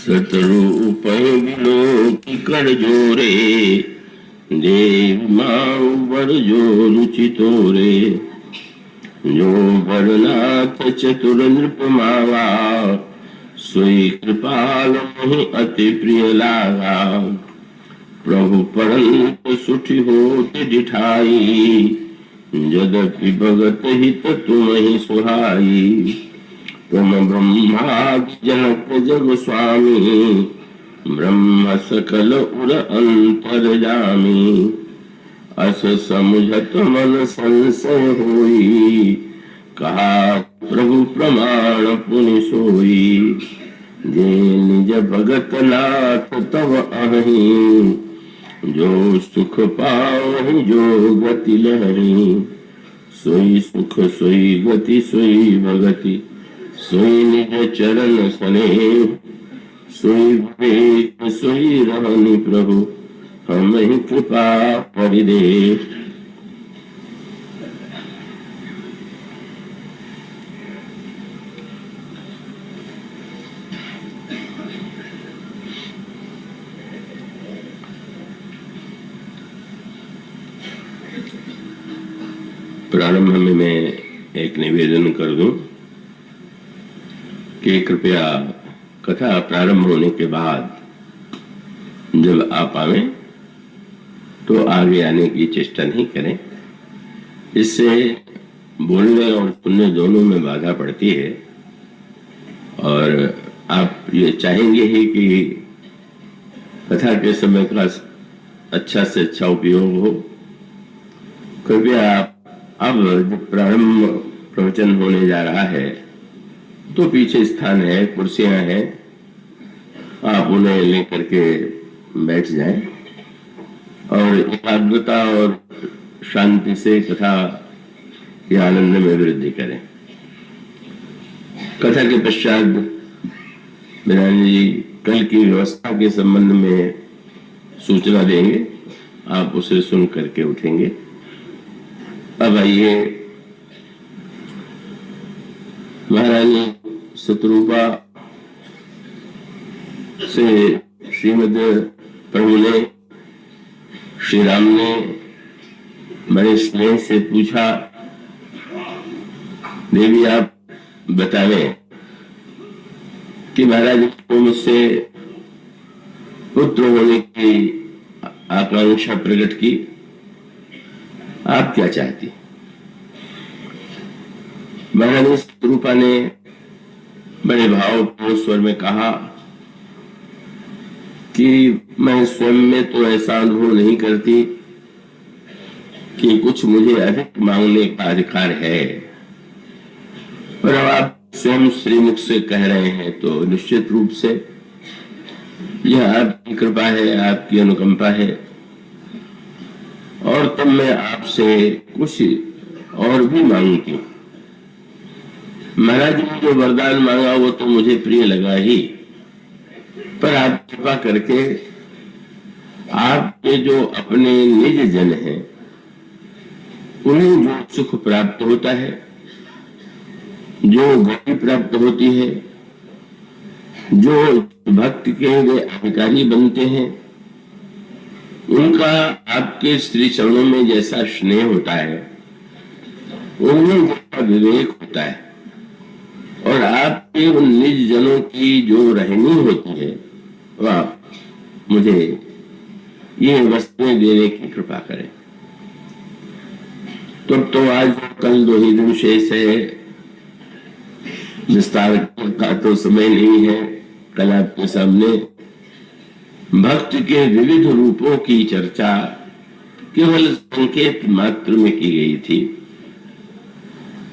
सतरूपय विलोकी कर जोरे, देव माऊ बर जो रुचि तोरे। जो बरनाथ चतुर नृप मावा, सोई कृपाल मोहि अति प्रिय लागा। प्रभु परंत सुठि होत डिठाई, यद्यपि भगत हित तुम ही सुहाई। तुम ब्रह्मा जनक जग स्वामी, ब्रह्म सकल उर अंतर्यामी। अस समुझत मन संशय होई, कहा प्रभु प्रमाण पुनि सोई। जे निज भगत नाथ तव अहि, जो सुख पावहि जो गति लहरी। सोई सुख सोई गति सोई भगति, सोई निज चरण स्नेह। सोई विवेक सोई रहनि प्रभु, हम ही कृपा परिदे। प्रारंभ में मैं एक निवेदन कर दूं कि कृपया कथा प्रारंभ होने के बाद जब आप आवे तो आगे आने की चेष्टा नहीं करें। इससे बोलने और सुनने दोनों में बाधा पड़ती है और आप ये चाहेंगे ही कि कथा के समय का अच्छा से अच्छा उपयोग हो। कृपया आप अब जब प्रारंभ प्रवचन होने जा रहा है तो पीछे स्थान है, कुर्सियां हैं, आप उन्हें लेकर के बैठ जाएं और एकाग्रता और शांति से कथा के आनंद में वृद्धि करें। कथा के पश्चात बिनानी जी कल की व्यवस्था के संबंध में सूचना देंगे, आप उसे सुन करके उठेंगे। अब आइए महारानी शत्रुपा से श्रीमद प्रभु ने, श्री राम ने बड़े स्नेह से पूछा, देवी आप बतावें कि महाराज को मुझसे पुत्र होने की आकांक्षा प्रकट की, आप क्या चाहती? महारानी शत्रुपा ने बड़े भावपूर्ण स्वर में कहा कि मैं स्वयं में तो ऐसा अनुभव नहीं करती कि कुछ मुझे अधिक मांगने का अधिकार है, पर अब आप स्वयं श्रीमुख से कह रहे हैं तो निश्चित रूप से यह आपकी कृपा है, आपकी अनुकंपा है। और तब मैं आपसे कुछ और भी मांगती हूं। महाराज ने जो वरदान मांगा वो तो मुझे प्रिय लगा ही, पर आप कृपा करके आपके जो अपने निज जन हैं उन्हें जो सुख प्राप्त होता है, जो गति प्राप्त होती है, जो भक्ति के वे अधिकारी बनते हैं, उनका आपके श्री चरणों में जैसा स्नेह होता है, उनमें जैसा विवेक होता है और आपके उन निज जनों की जो रहनी होती है, वह मुझे ये वस्तुएं देने की कृपा करें। तो आज कल 2 ही दिन शेष है, विस्तार का तो समय नहीं है। कल आपके सामने भक्त के विविध रूपों की चर्चा केवल संकेत मात्र में की गई थी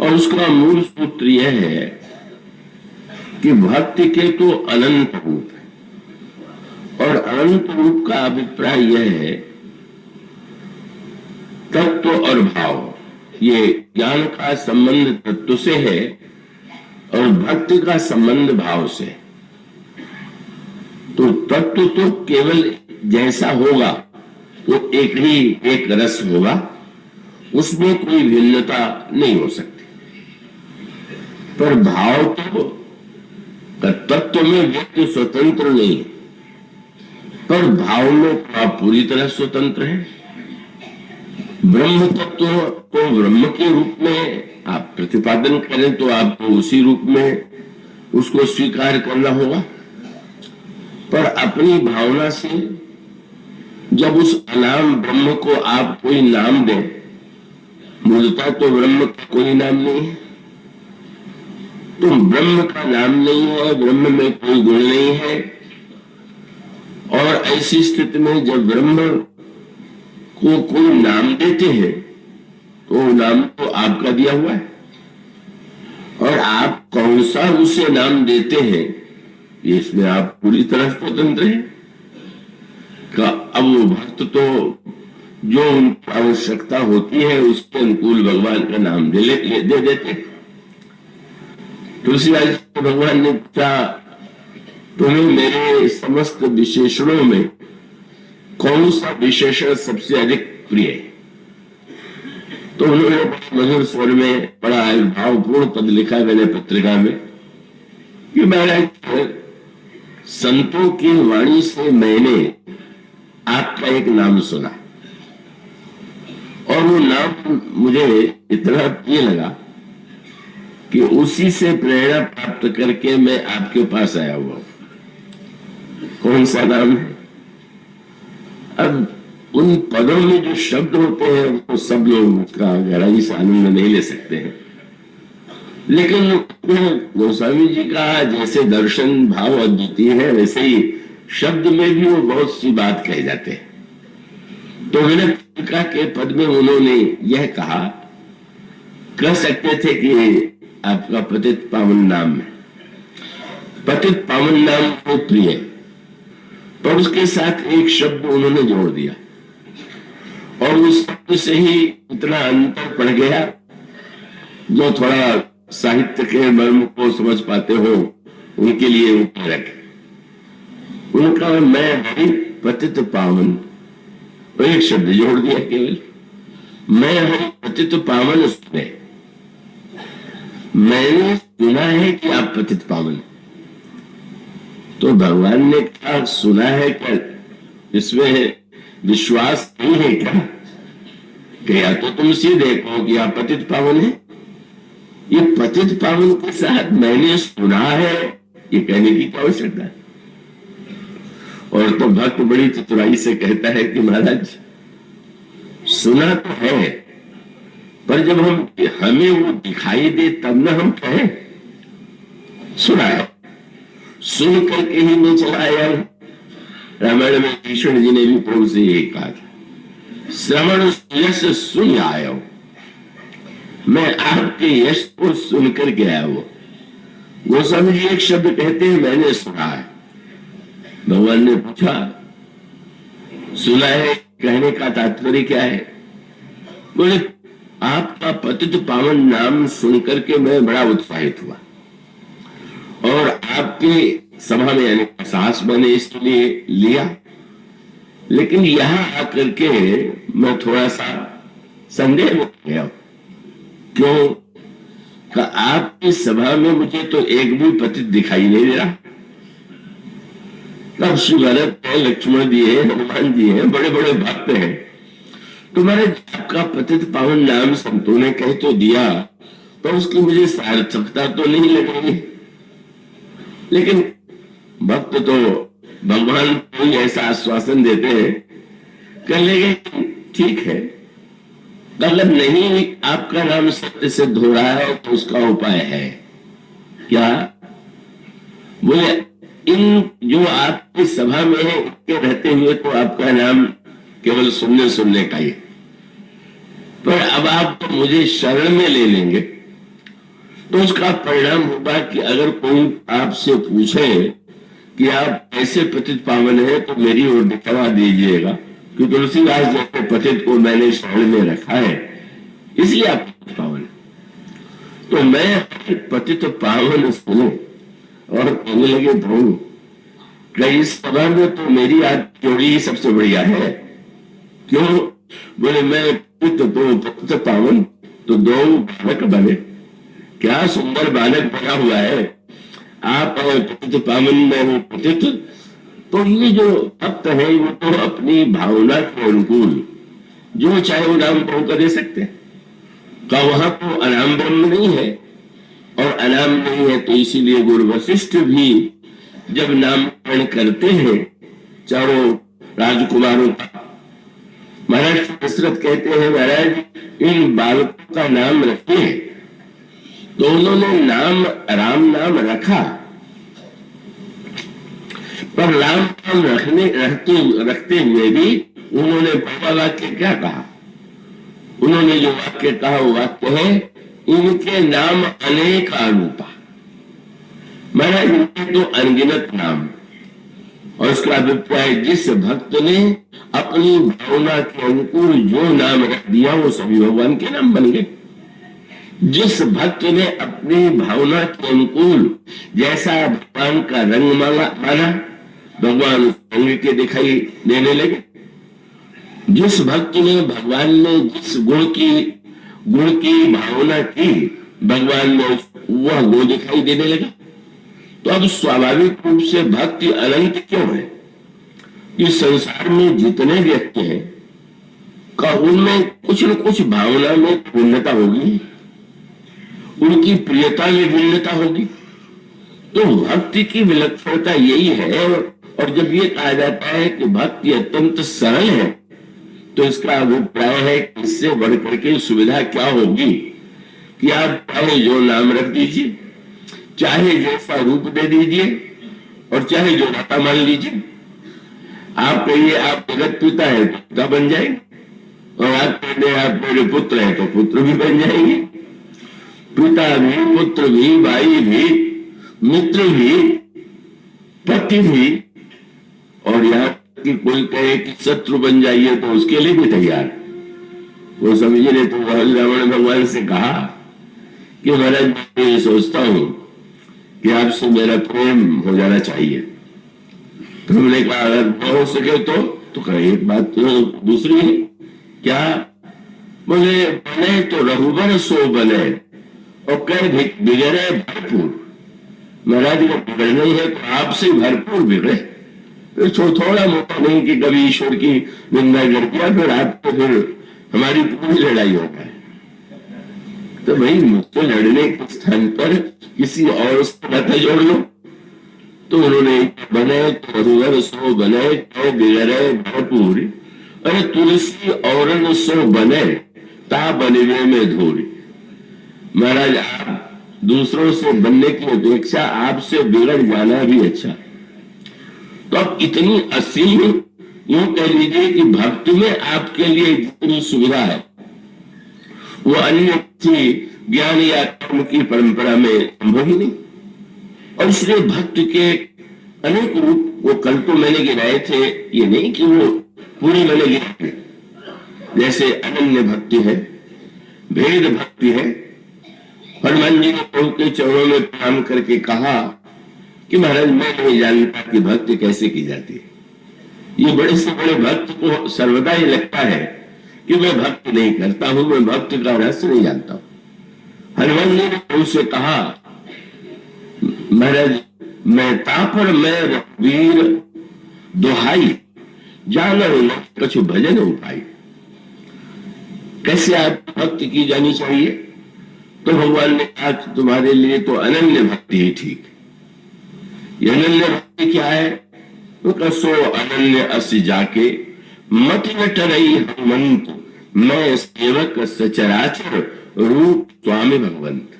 और उसका मूल सूत्र यह है कि भक्ति के तो अनंत रूप है और अनंत रूप का अभिप्राय यह है तत्व और भाव। ये ज्ञान का संबंध तत्व से है और भक्ति का संबंध भाव से। तो तत्व तो केवल जैसा होगा वो एक रस होगा, उसमें कोई भिन्नता नहीं हो सकती। पर भाव तो तत्व में व्यक्ति स्वतंत्र नहीं है, पर भाव में तो आप पूरी तरह स्वतंत्र हैं। ब्रह्म तत्व को ब्रह्म के रूप में आप प्रतिपादन करें तो आपको उसी रूप में उसको स्वीकार करना होगा, पर अपनी भावना से जब उस अनाम ब्रह्म को आप कोई नाम दें, मूलतः तो ब्रह्म का कोई नाम नहीं है, तो ब्रह्म का नाम नहीं है, ब्रह्म में कोई गुण नहीं है, और ऐसी स्थिति में जब ब्रह्म को कोई नाम देते हैं तो नाम तो आपका दिया हुआ है, और आप कौन सा उसे नाम देते हैं इसमें आप पूरी तरह स्वतंत्र हैं। अब वो भक्त तो जो उनकी आवश्यकता होती है उसके अनुकूल भगवान का नाम दे देते। तुलसीदास भगवान ने पूछा, तुम्हें मेरे समस्त विशेषणों में कौन सा विशेषण सबसे अधिक प्रिय है? तो उन्होंने मधुर स्वर में बड़ा भावपूर्ण पद लिखा मैंने पत्रिका में कि महाराज, संतों की वाणी से मैंने आपका एक नाम सुना और वो नाम मुझे इतना प्रिय लगा कि उसी से प्रेरणा प्राप्त करके मैं आपके पास आया हुआ। कौन सा नाम है? अब उन पदों में जो शब्द होते हैं वो सब लोग उसका गहराई से आनंद नहीं ले सकते हैं, लेकिन गोस्वामी जी का जैसे दर्शन भाव अद्वितीय है वैसे ही शब्द में भी वो बहुत सी बात कहे जाते हैं। तो विनय के पद में उन्होंने यह कहा, कह सकते थे कि आपका पतित पावन नाम है, पतित पावन नाम को प्रिय, पर उसके साथ एक शब्द उन्होंने जोड़ दिया और उस शब्द से ही इतना अंतर पड़ गया। जो थोड़ा साहित्य के मर्म को समझ पाते हो उनके लिए वो प्रेरक। उनका मैं हरि पतित पावन, तो एक शब्द जोड़ दिया केवल, मैं हरि पतित पावन सुने। मैंने सुना है कि आप पतित पावन, तो भगवान ने क्या सुना है क्या? इसमें विश्वास नहीं है क्या कि या तो तुम सीधे कहो कि आप पतित पावन है? ये पतित पावन के साथ मैंने सुना है ये कहने की क्या आवश्यकता है? और तो भक्त बड़ी चतुराई से कहता है कि महाराज सुना तो है, पर जब हमें वो दिखाई दे तब ना हम कहें सुना है। सुन करके ही मैं चला आया। रामायण में कृष्ण जी ने भी प्रभु से यही कहा था, श्रवण यश सुन आया हूं, मैं आपके यश को सुन करके आया हूं। गोस्वामी जी एक शब्द कहते हैं मैंने सुना है। भगवान ने पूछा सुना है कहने का तात्पर्य क्या है? बोले आपका पतित पावन नाम सुनकर के मैं बड़ा उत्साहित हुआ और आपकी सभा में यानी साहस मैंने इसलिए लिया, लेकिन यहां आकर के मैं थोड़ा सा संदेह में गया। क्यों? का आपकी सभा में मुझे तो एक भी पतित दिखाई नहीं दे रहा। तब श्री भरत है, लक्ष्मण जी है, हनुमान जी है, बड़े बड़े भक्त हैं। तुम्हारे आपका पतित पावन नाम संतों ने कह तो दिया, तो उसकी मुझे सार्थकता तो नहीं लगेगी। लेकिन भक्त तो भगवान कोई ऐसा आश्वासन देते हैं, कह लेंगे ठीक है, अगर नहीं आपका नाम सत्य सिद्ध हो रहा है तो उसका उपाय है क्या? बोले इन जो आपकी सभा में है इनके रहते हुए तो आपका नाम केवल सुनने सुनने का ही, पर अब आप तो मुझे शरण में ले लेंगे तो उसका परिणाम होगा कि अगर कोई आपसे पूछे कि आप ऐसे पतित पावन है तो मेरी ओर दिखवा दीजिएगा कि तुलसीदास जैसे पतित को मैंने शरण में रखा है इसलिए आप पतित पावन है। तो मैं पतित पावन सुनो और कहने लगे प्रभु कई इस सभा में तो मेरी आज जोड़ी ही सबसे बढ़िया है। क्यों? बोले मैं पतित पावन तो दो बालक बने, क्या सुंदर बालक बना हुआ है। आप हैं पतित पावन, मैं हूं पतित। तो ये जो भक्त है वो तो अपनी भावना के अनुकूल जो चाहे वो नाम प्रभु का दे सकते हैं। का वहां तो अनाम ब्रह्म नहीं है, और अनाम नहीं है तो इसीलिए गुरु वशिष्ठ भी जब नामकरण करते हैं चारों राजकुमारों का, महाराज दशरथ कहते हैं महाराज इन बालकों का नाम रखते हैं। तो उन्होंने नाम राम नाम रखा, पर राम नाम रखते हुए भी उन्होंने पहला वाक्य क्या कहा? उन्होंने जो वाक्य कहा वो वाक्य है इनके नाम अनेक अरूपा। महाराज इनके तो अनगिनत नाम, और उसका अभिप्राय जिस भक्त ने अपनी भावना के अनुकूल जो नाम रख दिया वो सभी भगवान के नाम बन गए। जिस भक्त ने अपनी भावना के अनुकूल जैसा भगवान का रंग माना, भगवान उस रंग के दिखाई देने लगे। जिस भक्त ने भगवान में जिस गुण की भावना की, भगवान में वह गुण दिखाई देने लगा। तो अब स्वाभाविक रूप से भक्ति अनंत क्यों है? इस संसार में जितने व्यक्ति हैं का उनमें कुछ न कुछ भावना में भिन्नता होगी, उनकी प्रियता में भिन्नता होगी। तो भक्ति की विलक्षणता यही है। और जब ये कहा जाता है कि भक्ति अत्यंत सरल है, तो इसका अभिप्राय है कि इससे बढ़कर के सुविधा क्या होगी कि आप चाहे जो नाम रख दीजिए, चाहे जैसा रूप दे दीजिए, और चाहे जो नाता मान लीजिए। आप कहिए आप जगत पिता है तो पिता बन जाएंगे, और आप कहते आप मेरे पुत्र हैं तो पुत्र भी बन जाएंगे। पिता भी, पुत्र भी, भाई भी, मित्र भी, पति भी, और यहाँ कि कोई कहे कि शत्रु बन जाइए तो उसके लिए भी तैयार। वो समझे ने तो रावण भगवान से कहा कि महाराज मैं ये सोचता हूं कि आपसे मेरा प्रेम हो जाना चाहिए। तो हमने कहा अगर न हो सके तो कहा एक बात तो दूसरी है क्या? बोले बने तो रघुबर सो बने, और कह बिगड़े भरपूर। महाराज को बिगड़ना ही है तो आपसे भरपूर बिगड़े। तो थोड़ा मोटा नहीं कि कभी ईश्वर की निंदा कर दिया फिर आपको फिर हमारी पूरी लड़ाई हो गई। तो भाई मुझसे लड़ने के स्थान पर किसी और से नाता जोड़ लो। तो उन्होंने बने तो रघुवर सो बने, कह बिगड़े भरपूर, अरे तुलसी औरन सो बने, ता बनवे में धूरी। महाराज आप दूसरों से बनने की अपेक्षा आपसे बिगड़ जाना भी अच्छा। तो अब इतनी असीम, यूं कह लीजिए कि भक्ति में आपके लिए जितनी सुविधा है वो अन्य किसी ज्ञान या कर्म की परंपरा में संभव ही नहीं। और इसलिए भक्त के अनेक रूप, वो कल तो मैंने गिनाए थे, ये नहीं कि वो पूरी मैंने गिनाए। जैसे अनन्य भक्ति है, भेद भक्ति है। हनुमान जी ने प्रभु के चरणों में प्रणाम करके कहा कि महाराज मैं नहीं जानता कि भक्ति कैसे की जाती है। ये बड़े से बड़े भक्त को सर्वदा ये लगता है कि मैं भक्ति नहीं करता हूं, मैं भक्ति का रहस्य नहीं जानता हूं। हनुमान जी ने प्रभु से कहा महाराज मैं तापर मैं रघुवीर दोहाई, जानो कछु भजन उपाय। कैसे आप भक्ति की जानी चाहिए? तो भगवान ने कहा तुम्हारे लिए तो अनन्य भक्ति ही ठीक। ये अनन्य भक्ति क्या है? तो सो अनन्य अस जाके मत न टरई हनुमंत, मैं सेवक सचराचर रूप स्वामी भगवंत।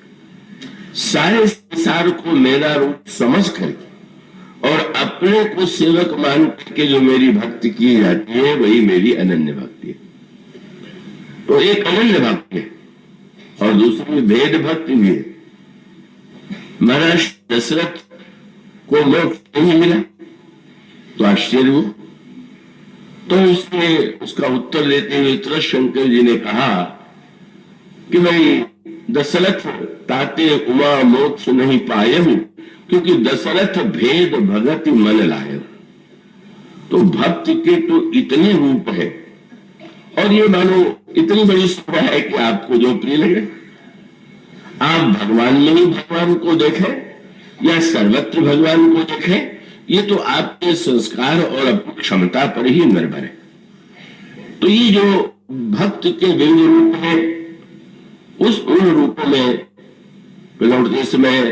सारे संसार को मेरा रूप समझ करके और अपने को सेवक मान करके जो मेरी भक्ति की जाती है वही मेरी अनन्य भक्ति है। तो एक अनन्य भक्ति है और दूसरी भेद भक्ति भी है। महाराज दशरथ को मोक्ष नहीं मिला तो आश्चर्य हो। तो उसने उसका उत्तर देते हुए तुरंत शंकर जी ने कहा कि भाई दशरथ ताते उमा मोक्ष नहीं पाए हूं, क्योंकि दशरथ भेद भगति मन लाए। तो भक्ति के तो इतने रूप है और ये मानो इतनी बड़ी सुविधा है कि आपको जो प्रिय लगे आप भगवान में ही भगवान को देखें, या सर्वत्र भगवान को देखें, ये तो आपके संस्कार और अपनी क्षमता पर ही निर्भर है। तो ये जो भक्त के विविध रूप है, उस उन रूपों में लौटते समय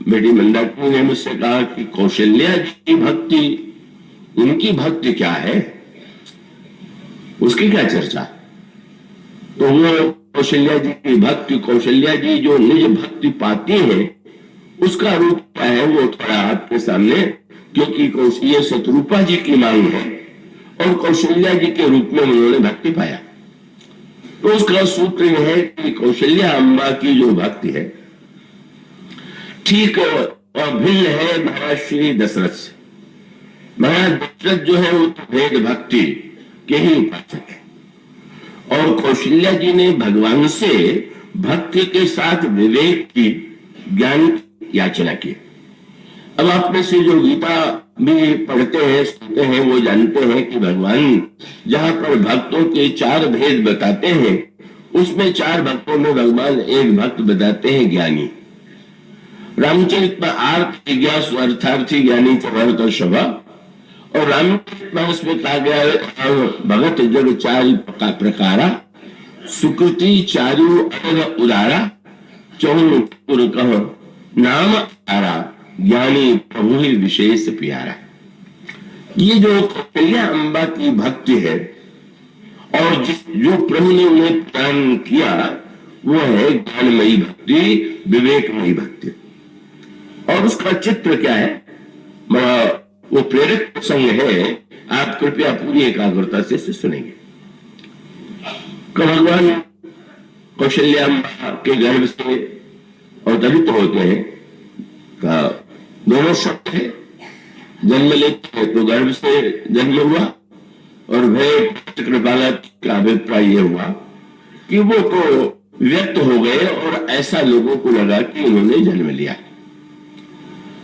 बेटी मंदाकिनी ने मुझसे कहा कि कौशल्या जी की भक्ति, उनकी भक्ति क्या है, उसकी क्या चर्चा। तो वो कौशल्या जी की भक्ति, कौशल्या जी जो निज भक्ति पाती है, उसका रूप क्या है वो थोड़ा आपके सामने, क्योंकि ये शत्रुपा जी की मांग है और कौशल्या जी के रूप में उन्होंने भक्ति पाया। तो उसका सूत्र यह है कि कौशल्या अम्बा की जो भक्ति है ठीक और भिन्न है महाराज श्री दशरथ से। महाराज दशरथ जो है वो भेद भक्ति के ही उपासक है, और कौशल्या जी ने भगवान से भक्ति के साथ विवेक की, ज्ञान की याचना की। अब आप में से जो गीता भी पढ़ते हैं, सुनते हैं, वो जानते हैं कि भगवान जहां पर भक्तों के 4 भेद बताते हैं, उसमें 4 भक्तों में भगवान एक भक्त बताते हैं ज्ञानी। रामचरित में आर्थ जिज्ञासु अर्थार्थी ज्ञानी चरत और सभा, और रामचरित में उसमें कहा गया है भगत जग 4 प्रकारा, सुकृति चारु अनग उदारा, चौन कह नाम आरा, ज्ञानी प्रभु ही विशेष प्यारा। ये जो कौशल्या अम्बा की भक्ति है और जो प्रभु ने उन्हें प्रदान किया, वो है ज्ञानमयी भक्ति, विवेकमयी भक्ति। और उसका चित्र क्या है, वो प्रेरक प्रसंग है, आप कृपया पूरी एकाग्रता से सुनेंगे। भगवान कौशल्या अम्बा के गर्भ से अवतरित होते हैं, का दोनों शब्द है, जन्म लेते हैं तो गर्भ से जन्म हुआ, और भय कृपाला का अभिप्राय यह हुआ कि वो तो व्यक्त हो गए और ऐसा लोगों को लगा कि उन्होंने जन्म लिया।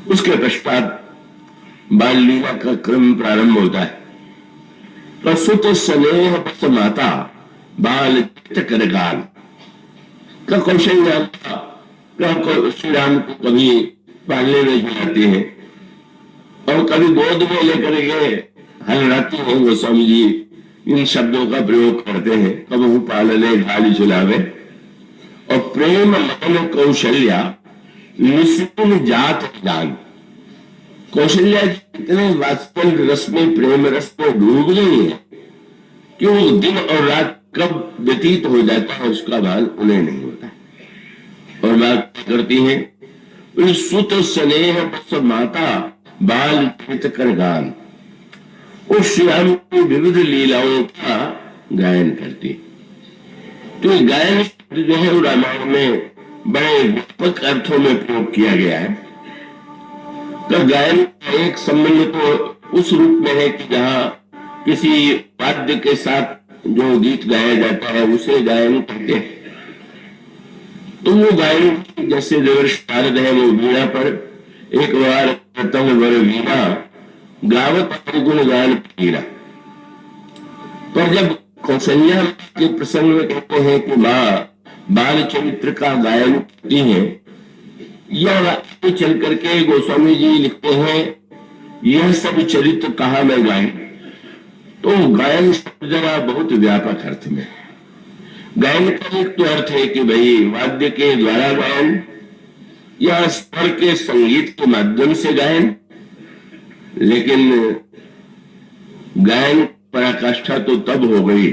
उसके पश्चात बाल लीला का क्रम प्रारंभ होता है। प्रसुत स्नेह बस माता बाल कर गान का कौशल्या श्री राम को कभी पालने में जाती है और कभी गोद में लेकर के हलराती है। गोस्वामी जी इन शब्दों का प्रयोग करते हैं, कबहू पालने घाली चुलावे, और प्रेम मगन कौशल्या निस्पुन जात जान। कौशल्या जी इतने वात्सल्य रस में, प्रेम रस में डूब गई है कि वो दिन और रात कब व्यतीत हो जाता है उसका भान उन्हें नहीं होता। और बात करती है सुत स्नेह बस माता बाल चित कर गान, उस श्री राम की विविध लीलाओं का गायन करती। तो गायन जो है रामायण में बड़े व्यापक अर्थों में प्रयोग किया गया है। तो गायन का एक संबंध तो उस रूप में है कि जहां किसी वाद्य के साथ जो गीत गाया जाता है उसे गायन कहते हैं। तो वो गायन जैसे नारद है, वो वीणा पर एक बार वर वीणा गावत गुण गान पीरा। पर जब कौशल्या के प्रसंग में कहते हैं कि माँ बाल चरित्र का गायन करती है, यह चल करके गोस्वामी जी लिखते हैं यह सब चरित्र कहा मैं गायन। तो गायन जरा बहुत व्यापक अर्थ में, गायन का एक तो अर्थ है कि भाई वाद्य के द्वारा गायन या स्वर के संगीत के माध्यम से गायन, लेकिन गायन पराकाष्ठा तो तब हो गई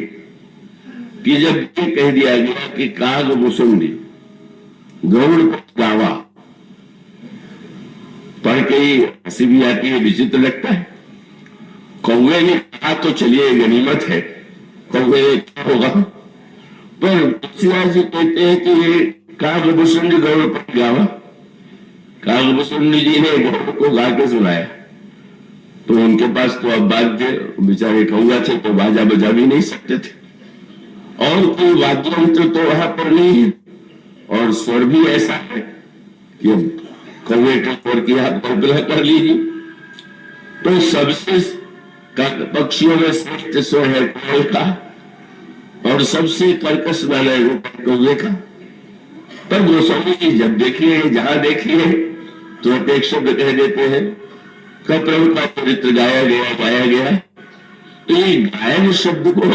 कि जब ये कह दिया गया कि काग मुसुंडी गौड़ गावा। पढ़ के ही हंसी भी आती है, विचित्र लगता है। कौवे ने कहा तो चलिए गनीमत है, कौवे क्या होगा, पर तुलसीदास कहते हैं कि काग मुसुंडी गौड़ पर गावा। काग मुसुंडी जी ने गौड़ को गा के सुनाया, तो उनके पास तो अब वाद्य, बेचारे कौवा थे तो बाजा बजा भी नहीं सकते थे, और कोई वाद्य यंत्र तो वहां पर नहीं है, और स्वर भी ऐसा है कि कौवे के स्वर की आप कल्पना कर लीजिए। तो सबसे पक्षियों में श्रेष्ठ स्वर है कोयल का, और सबसे कर्कश वाला है वो कौवे का। पर गोस्वामी जी जब देखिए, जहां देखिए तुरंत एक शब्द कह देते हैं कब प्रभु का चरित्र गाया गया। तो ये गायन शब्द को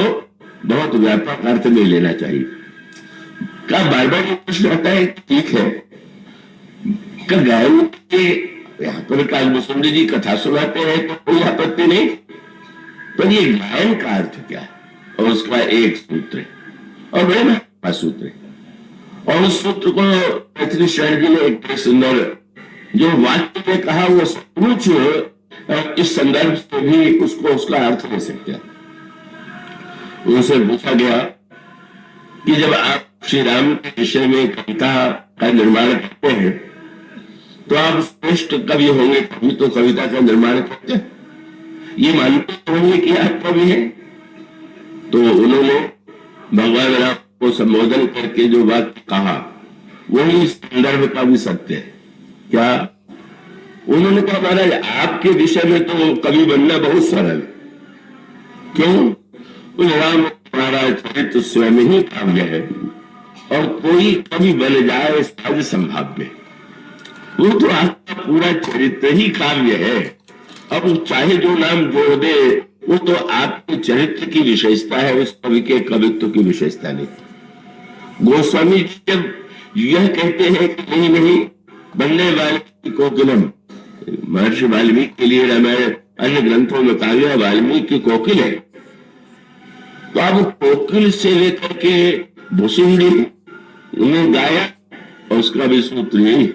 बहुत व्यापक अर्थ में लेना चाहिए। का बार बार ये प्रश्न आता है, ठीक है, का गायन के यहाँ पर कालभूषण जी कथा सुनाते हैं तो कोई आपत्ति नहीं, पर ये गायन का अर्थ क्या है? और उसका एक सूत्र है और बड़े महत्वपूर्ण सूत्र है। और उस सूत्र को मैथिली शरण जी ने एक बड़े सुंदर जो वाक्य में कहा वो सचमुच इस संदर्भ से भी उसका अर्थ ले सकते हैं। उनसे पूछा गया कि जब आप श्री राम के विषय में कविता का निर्माण करते हैं तो आप श्रेष्ठ कवि होंगे, कभी तो कविता का निर्माण करते हैं, ये मानते होंगे कि आप कवि हैं। तो उन्होंने भगवान राम को संबोधन करके जो बात कहा वही इस संदर्भ का भी सत्य है। क्या उन्होंने कहा, महाराज आपके विषय में तो कवि बनना बहुत सरल, क्यों? राम हमारा चरित्र स्वयं ही काव्य है और कोई कवि बन जाए सहज संभाव्य। वो तो आपका पूरा चरित्र ही काव्य है। अब चाहे जो नाम जोड़ दे वो तो आपके चरित्र की विशेषता है, उस कवि के कवित्व की विशेषता नहीं। गोस्वामी जी जब यह कहते हैं कि नहीं बनने वाले कोकिलम, महर्षि वाल्मीकि के लिए रामायण अन्य ग्रंथों में काव्य वाल्मीकि कोकिल है, तो अब कोकिल से लेकर के भुसुंडी उन्हें गाया। और उसका भी सूत्र यही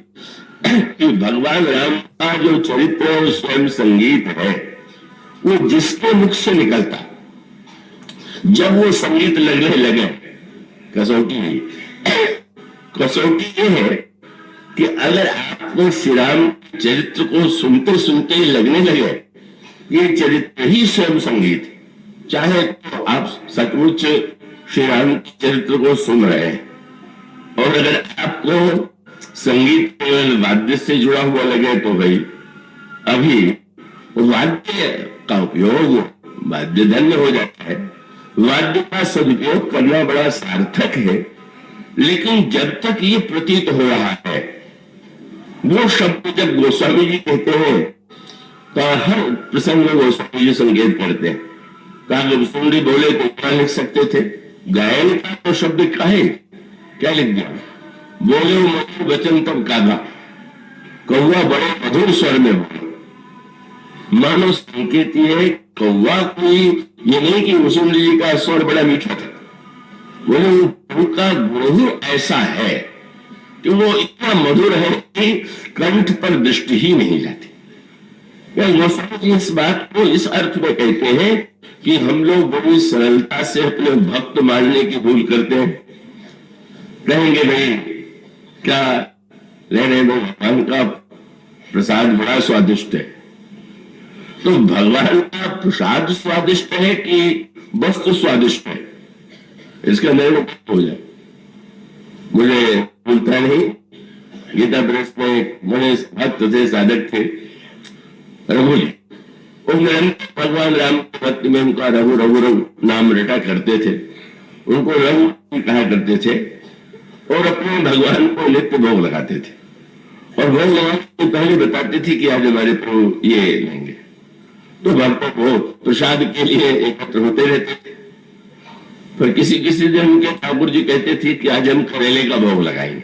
कि भगवान राम का जो चरित्र है स्वयं संगीत है, वो जिसके मुख से निकलता, जब वो संगीत लगने लगे, कसौटी ये है कि अगर आपको श्री राम चरित्र को सुनते सुनते लगने लगे ये चरित्र ही स्वयं संगीत है, चाहे तो आप सचमुच श्री राम चरित्र को सुन रहे हैं, और अगर आपको संगीत केवल वाद्य से जुड़ा हुआ लगे तो भाई अभी वाद्य का उपयोग वाद्य धन्य हो जाता है, वाद्य का सदुपयोग करना बड़ा सार्थक है। लेकिन जब तक ये प्रतीत हो रहा है, वो शब्द जब गोस्वामी जी कहते हैं तो हर प्रसंग में गोस्वामी जी संकेत करते हैं। जब सुंदरी बोले तो क्या लिख सकते थे, गायन का तो शब्द का है, क्या लिख दिया, बोले मधुर वचन तब कागा, कौवा बड़े मधुर स्वर में बोले। मानो संकेत ये कौवा कोई ये नहीं कि मुसुंडी जी का स्वर बड़ा मीठा था, बोले उनका गुण ही ऐसा है कि वो इतना मधुर है कि कंठ पर दृष्टि ही नहीं जाती। गोस्वामी जी इस बात को इस अर्थ में कहते हैं कि हम लोग बड़ी सरलता से अपने भक्त मानने की भूल करते हैं। कहेंगे भाई क्या लेने दो, भगवान का प्रसाद बड़ा स्वादिष्ट है। तो भगवान का प्रसाद स्वादिष्ट है कि वस्तु स्वादिष्ट है, इसका निर्णय हो जाए। मुझे भूलता नहीं, गीता प्रेस में बड़े भक्त थे, साधक थे, रघु जी। भगवान राम भक्ति में उनका रघु रघु रघु नाम रटा करते थे, उनको रघु कहा करते थे और अपने भगवान को नित्य भोग लगाते थे। और भोग लगाने से पहले बताते थे कि आज हमारे प्रभु ये लेंगे, तो भक्तों को प्रसाद के लिए एकत्र होते रहते थे। पर किसी किसी दिन उनके ठाकुर जी कहते थे कि आज हम करेले का भोग लगाएंगे,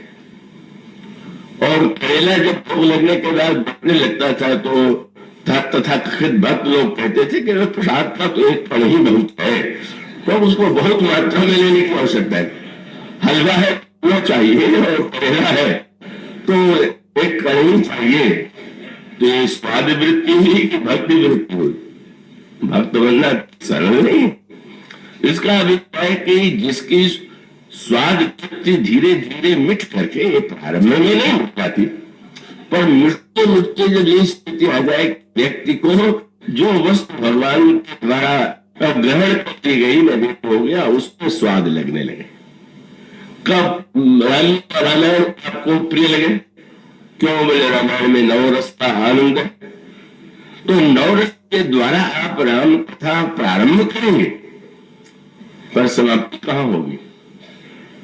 और करेला जब भोग लगने के बाद बटने लगता था तो तथा कथित भक्त लोग कहते थे कि प्रसाद का तो एक फल ही बहुत है, तो उसको बहुत मात्रा में लेने की आवश्यकता है। हलवा है वो चाहिए और करेला है तो एक कड़ही चाहिए। तो ये स्वाद वृत्ति हुई कि भक्ति वृत्ति हुई? भक्त बनना सरल नहीं। इसका अभिप्राय कि जिसकी स्वाद वृत्ति धीरे धीरे मिट करके ये प्रारंभ में नहीं हो जाती, पर मिटते मिटते जब ये स्थिति आ जाए व्यक्ति को जो वस्तु भगवान के द्वारा ग्रहण की गई नदी हो गया उसमें स्वाद लगने लगे। कब रामायण आपको प्रिय लगे? क्यों? बोले रामायण में नवरस का आनंद है, तो नवरस के द्वारा आप राम कथा प्रारंभ करेंगे पर समाप्ति कहाँ होगी?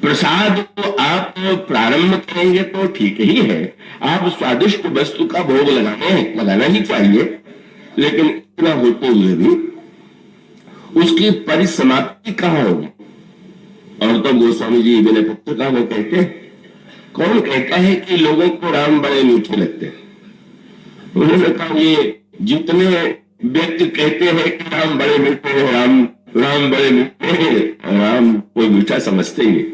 प्रसाद को आप प्रारंभ करेंगे तो ठीक ही है, आप स्वादिष्ट वस्तु का भोग लगाना ही चाहिए, लेकिन इतना होते हुए भी उसकी परिसमाप्ति कहाँ होगी? और तो गोस्वामी जी विनय पुस्तिका में कहते हैं, कौन कहता है कि लोगों को राम बड़े मीठे लगते हैं? उन्होंने कहा ये जितने व्यक्ति कहते हैं कि राम बड़े मीठे हैं, राम बड़े मीठे हैं, राम कोई मीठा समझते ही नहीं।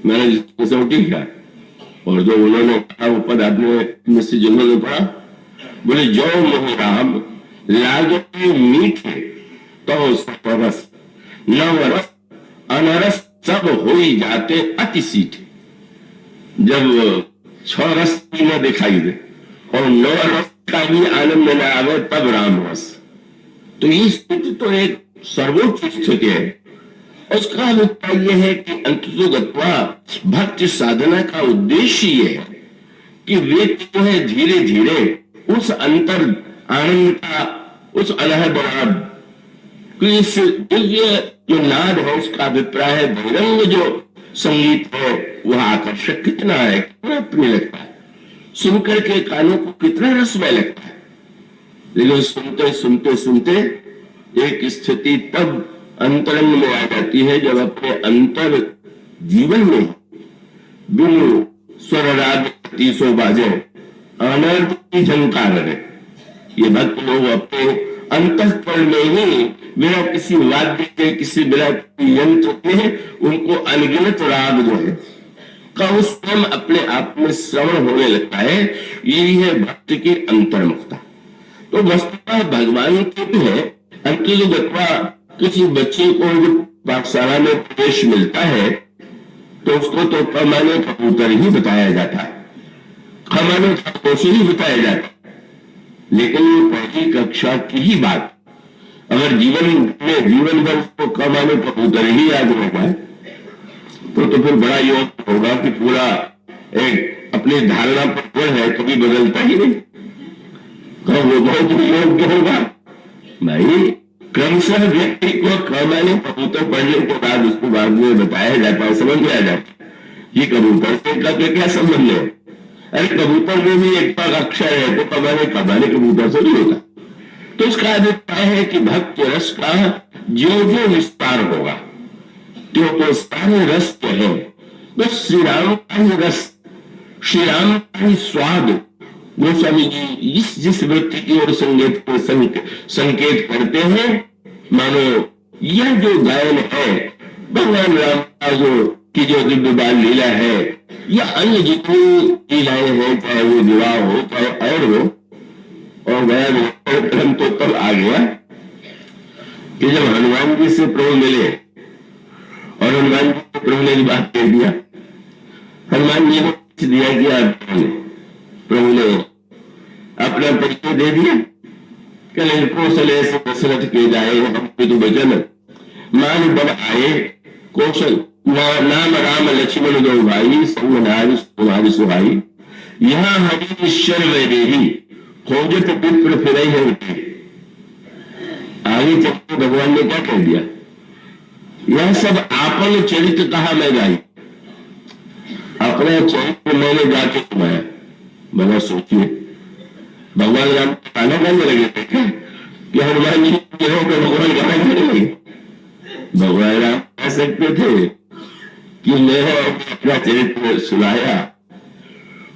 मैंने कसौटी किया, और जो उन्होंने कहा वो पद आपने में से जिन्होंने पढ़ा, बोले जो मोह राम लागते मीठे तो सरस, नवरस अनरस सब हो ही जाते अति सीठे। जब 6 रस न दिखाई दे और 9 रस का भी आनंद न आवे तब राम रस। तो ये स्थिति तो एक सर्वोच्च स्थिति है। उसका अभिप्राय यह है कि अंततोगत्वा भक्ति साधना का उद्देश्य ये है कि व्यक्ति जो है धीरे धीरे उस अंतर आनंद का, उस अनहद नाद, इस दिव्य जो नाद है उसका अभिप्राय है बहिरंग जो संगीत है वह आकर्षक कितना है, कितना प्रिय लगता है, सुनकर के कानों को कितना रसमय लगता है। लेकिन सुनते सुनते सुनते एक स्थिति तब अंतरंग में आ जाती है जब अपने अंतर जीवन में बिनु स्वर राग तीसो बाजे अनर्थ की झंकार है। ये भक्त लोग अपने अंतःकरण में ही बिना किसी वाद्य के, किसी बिना यंत्र के उनको अनगिनत राग जो है का उस स्वयं अपने आप में श्रवण होने लगता है। यही है भक्त की अंतर्मुखता। तो वस्तुतः भगवान की भी है अंतर्गतवा। किसी बच्चे को जो पाठशाला में प्रवेश मिलता है तो उसको तो कमाने कबूतर ही बताया जाता है, कमाने खरगोश ही बताया जाता है। लेकिन पहली कक्षा की ही बात अगर जीवन भर उसको कमाने कबूतर ही याद हो जाए तो फिर बड़ा योग होगा कि पूरा एक अपनी धारणा पर है, कभी बदलता ही नहीं। वो बहुत योग्य होगा भाई। क्रमशः व्यक्ति को कमाने कबूतर पढ़ने के बाद उसको बाद में बताया जाता है, समझ में आ जाता है ये कबूतर से का क्या संबंध है। अरे कबूतर में भी एक पग अक्षर है तो कमाने कबूतर से नहीं होता। तो इसका अभिप्राय है कि भक्त रस का जो जो विस्तार होगा तो सारे रस जो है बस श्री राम का ही रस, श्री राम का ही स्वाद गोस्वामी जी जिस वृत्ति की ओर संकेत करते हैं। मानो यह जो गायन है भगवान राम का की जो दिव्य बाल लीला है या अन्य जितनी लीलाएं हैं, चाहे वो विवाह हो चाहे और हो, और गया तो तब आ गया कि जब हनुमान जी से प्रभु मिले और हनुमान जी को प्रभु ने बात कह दिया, हनुमान जी को दिया कि प्रभु ने अपना परिचय दे दिया। कौशल से दशरथ के जाए हम तो वचन मान बल आए कौशल नाम राम लक्ष्मण दो भाई संग नारी तुम्हारी सुहाई यहाँ हरि ईश्वर में देही खोजत विप्र फिर है उठे। आगे चलते भगवान ने क्या कह दिया, यह सब आपन चरित्र कहा मैं गाई, अपना चरित्र मैंने जाके सुनाया। बड़ा सोचिए भगवान राम गाना गाने लगे थे क्या कि हनुमान जी भगवान गाना गाने लगे। भगवान राम कह सकते थे कि मैं अपना चरित्र सुनाया,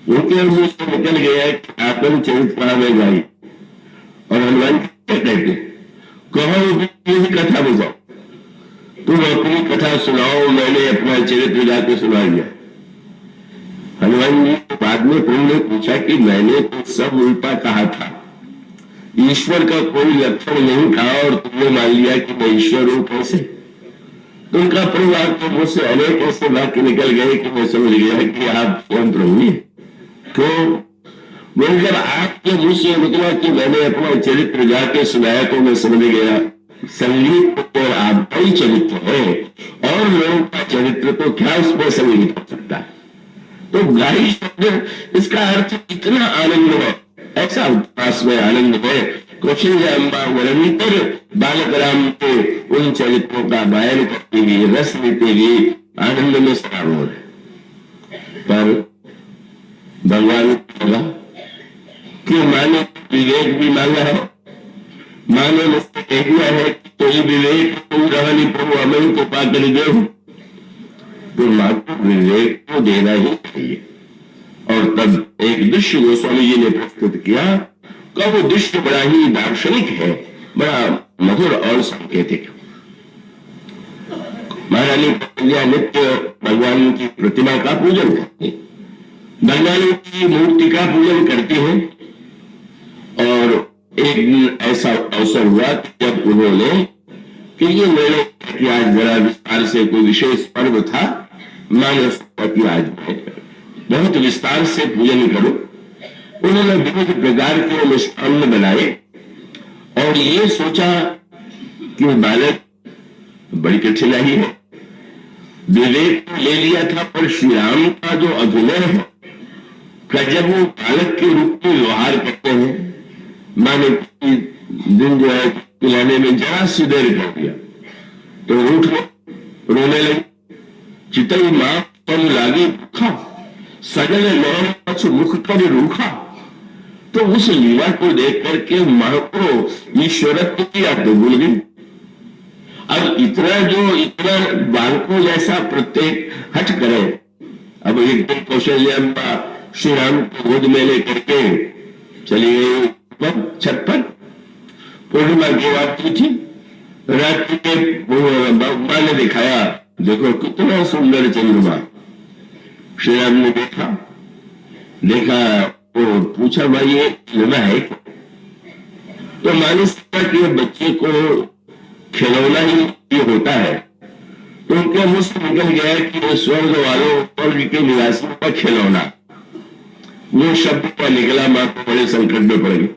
उनके मुंह से निकल गया कि आपन चरित्र कहा मैं गाई। और हनुमान जी क्या कहते, कहो कथा बुझाओ, तुम अपनी कथा सुनाओ, मैंने अपना चरित्र जाके सुना दिया। हनुमान जी बाद में प्रभु ने पूछा कि मैंने तो सब उल्टा कहा था, ईश्वर का कोई लक्षण नहीं कहा और तुमने मान लिया कि मैं ईश्वर हूं, कैसे? तो उनका प्रभु आपके मुंह से अनेक ऐसे वाक्य निकल गए कि मैं समझ गया कि आप स्वयं प्रभु ही। तो मैं जब आपके मुंह से निकला कि मैंने अपना चरित्र जाके सुनाया तो मैं समझ गया संगीत तो आपका ही चरित्र है और लोगों का चरित्र तो क्या उसमें संगीत हो सकता है। तो गाई शब्द इसका अर्थ कितना आनंद है, ऐसा उपास में आनंद है। कौशल्या निरंतर बालक राम के उन चरित्रों का गायन करते हुए रस लेते हुए आनंद में सराबोर है। पर भगवान को लगा कि माने विवेक भी मांगा है, माने मुझसे कह दिया है कि कोई विवेक तुम रहनी प्रभु अमन को पा कर दे, तो मां को विवेक को देना ही चाहिए। और तब एक दृश्य गोस्वामी जी ने प्रस्तुत किया कि वो दृश्य बड़ा ही दार्शनिक है, बड़ा मधुर और सांकेतिक। महारानी कौशल्या नित्य भगवान की प्रतिमा का पूजन करती, भगवान की मूर्ति का पूजन करती है। और एक दिन ऐसा अवसर हुआ कि जब उन्होंने कि ये निर्णय कि आज जरा विस्तार से कोई विशेष पर्व था, मानस कि आज बहुत विस्तार से पूजन करो। उन्होंने विविध प्रकार के मिष्ठान्न बनाए और ये सोचा कि बालक बड़ी कठिनाई है, विवेक ले लिया था, पर श्री राम का जो अभिनय है का जब वो बालक के रूप में व्यवहार करते हैं, माने दिन जो है पिलाने में जरा सी देर कर दिया तो उठ रोने लगी। चितई मां तन लागे भूखा, सजल नयन पक्ष मुख कर रूखा। तो उस लीला को देख करके मां को ईश्वरत्व की याद भूल गई। अब इतना बालकों जैसा प्रत्येक हट करे। अब एक दिन कौशल्या श्री राम को गोद में लेकर के चली गई छत पर। पूर्णिमा की रात्रि थी, रात्रि के मां ने दिखाया, देखो कितना सुंदर चंद्रमा। श्री राम ने देखा तो पूछा भाई ये चंद्रमा है क्या? तो माने सोचा कि बच्चे को खिलौना ही ये होता है, तो उनके मुंह से निकल गया कि स्वर्ग वालों स्वर्ग के निवासियों का खिलौना। वो शब्द का निकला, मां को बड़े संकट में पड़ गई।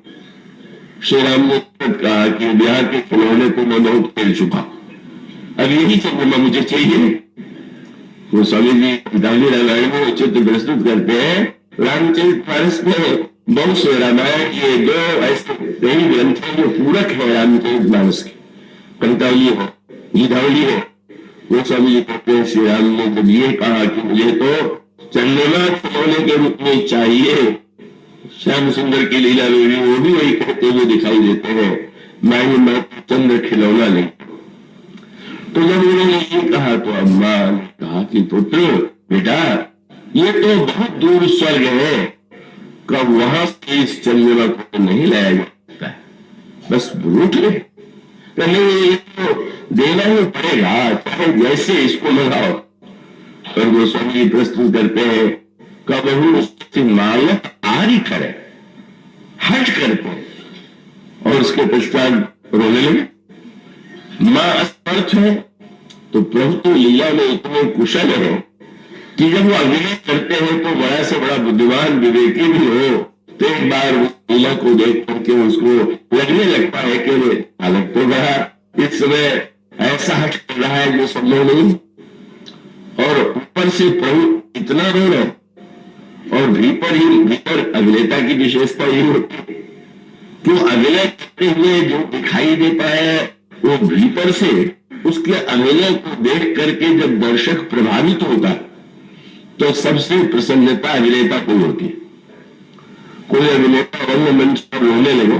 श्री राम ने कहा कि बिहार के खिलौने को मैं बहुत खेल चुका, अब यही चंद्रमा मुझे चाहिए। वो स्वामी जी दानी रामायण में चित्र प्रस्तुत करते हैं, रामचरितमानस में बहुत से रामायण ये दो ऐसे कई ग्रंथ हैं जो पूरक है रामचरितमानस के, कंटावली है, गीतावली है। वो स्वामी जी कहते हैं श्री राम ने जब ये कहा कि मुझे तो चंद्रमा खिलौने के रूप में चाहिए, श्याम सुंदर की लीला में भी वो भी वही कहते हुए दिखाई देते हैं, मैं चंद्र खिलौना नहीं। तो जब उन्होंने ये कहा तो अम्मा ने कहा कि पुत्र बेटा ये तो बहुत दूर स्वर्ग है, कब वहां से इस चंद्रमा को नहीं लाया जा सकता है, बस रूठ ले, नहीं तो देना ही पड़ेगा, चाहे जैसे इसको लगाओ। और वो स्वामी प्रस्तुत करते हैं कब उससे मालक आरी करे, हट करते और उसके पश्चात रोने लगे। मां असमर्थ है तो प्रभु तो लीला में इतने कुशल है कि जब वो अभिनय करते हैं तो बड़ा से बड़ा बुद्धिमान विवेकी भी हो तो एक बार उस लीला को देख करके उसको लगने लगता है कि हालत तो बड़ा इस समय ऐसा हट कर रहा है जो संभव नहीं। और ऊपर से प्रभु इतना रो रहे और भीतर अभिनेता की विशेषता ये होती है कि अभिनय करते हुए जो दिखाई देता है वो भीतर से उसके अभिनय को देख करके जब दर्शक प्रभावित होता है तो सबसे प्रसन्नता अभिनेता को होती है। कोई अभिनेता रंगमंच पर रोने लगे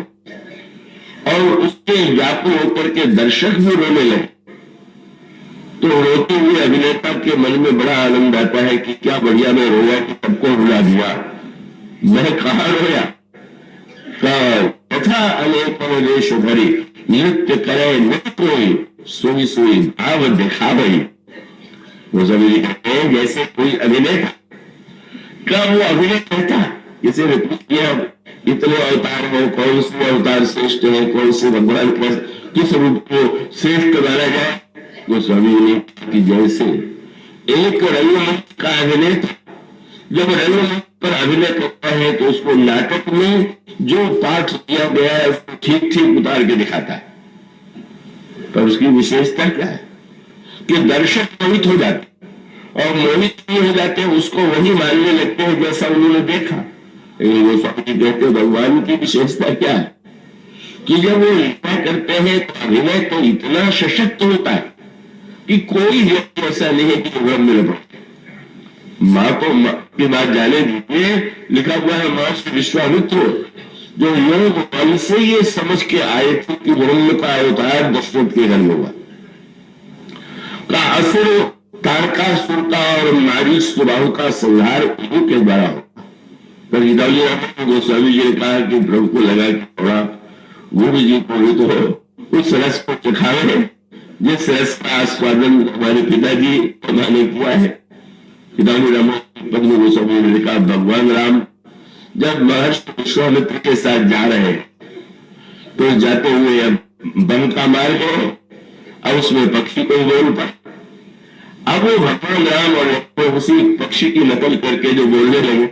और उसके व्याकुल होकर के दर्शक भी रोने लगे तो रोते हुए अभिनेता के मन में बड़ा आनंद आता है कि क्या बढ़िया मैं रोया कि सबको रुला दिया, मैं कहा रोया। तथा अनेक देश भरी नृत्य करे नृत्य कोई सोई सोई भाव दिखा गई। वो सभी कहते हैं जैसे कोई अभिनेता का वो अभिनय करता, किसी ने पूछ किया इतने अवतार है, कौन से अवतार श्रेष्ठ है, कौन से भगवान का किस रूप को श्रेष्ठ माना जाए। वो स्वामी ने कि जैसे एक रंगमंच का अभिनेता जब रंगमंच पर अभिनय करता है तो उसको नाटक में जो पाठ दिया गया है उसको ठीक ठीक उतार के दिखाता है, पर उसकी विशेषता क्या है कि दर्शक मोहित हो जाते और मोहित नहीं हो जाते, उसको वही मानने लगते हैं जैसा उन्होंने देखा। वो स्वामी कहते हैं भगवान की विशेषता क्या है कि जब वो लीला करते हैं तो अभिनय तो इतना सशक्त होता है कि कोई व्यक्ति ऐसा नहीं है कि भ्रम में न पड़े। माँ को की बात जाने दीजिए, लिखा हुआ है महर्षि विश्वामित्र जो योग बल से ये समझ के आए थे कि ब्रह्म का अवतार दशरथ के घर में हुआ, का असुर तारकासुर का और नारी सुबाहु का संहार उन्हीं के द्वारा होगा। पर हिदावली गोस्वामी जी ने कहा कि प्रभु को लगा कि थोड़ा गुरु जी को भी तो उस रस को चखावे जिस रस का आस्वादन हमारे पिताजी उन्होंने किया है। हिदावली पद्म गोस्वामी ने कहा भगवान राम जब महर्षि विश्वामित्र के साथ जा रहे तो जाते हुए अब वन का मार्ग है, अब उसमें पक्षी को बोल पा, अब वो भगवान राम और उसी पक्षी की नकल करके जो बोलने लगे,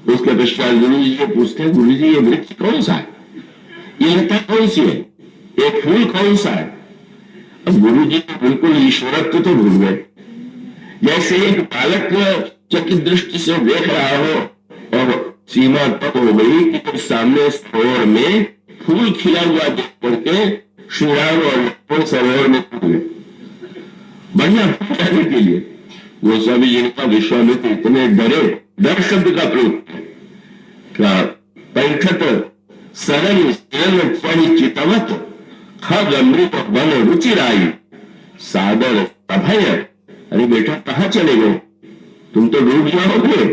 उसके पश्चात गुरु जी से पूछते हैं गुरु जी ये वृक्ष कौन सा है, ये लता कौन सी है, ये फूल कौन सा है। अब गुरु जी तो बिल्कुल ईश्वरत्व तो भूल गए, जैसे एक बालक चकित दृष्टि से देख रहा हो और सीमा तक हो गई कि तो सामने सरोवर में फूल खिला हुआ देख करके श्री राम और लक्ष्मण सरोवर में कूद गए बढ़िया फूल खाने के लिए। गोस्वामी जी का विश्वामित्र इतने डरे, डर शब्द का प्रयोग पैठत सरल चितवत खग अमृत बन रुचिराई सादर अभय। अरे बेटा कहाँ चले गए, तुम तो डूब जाओगे।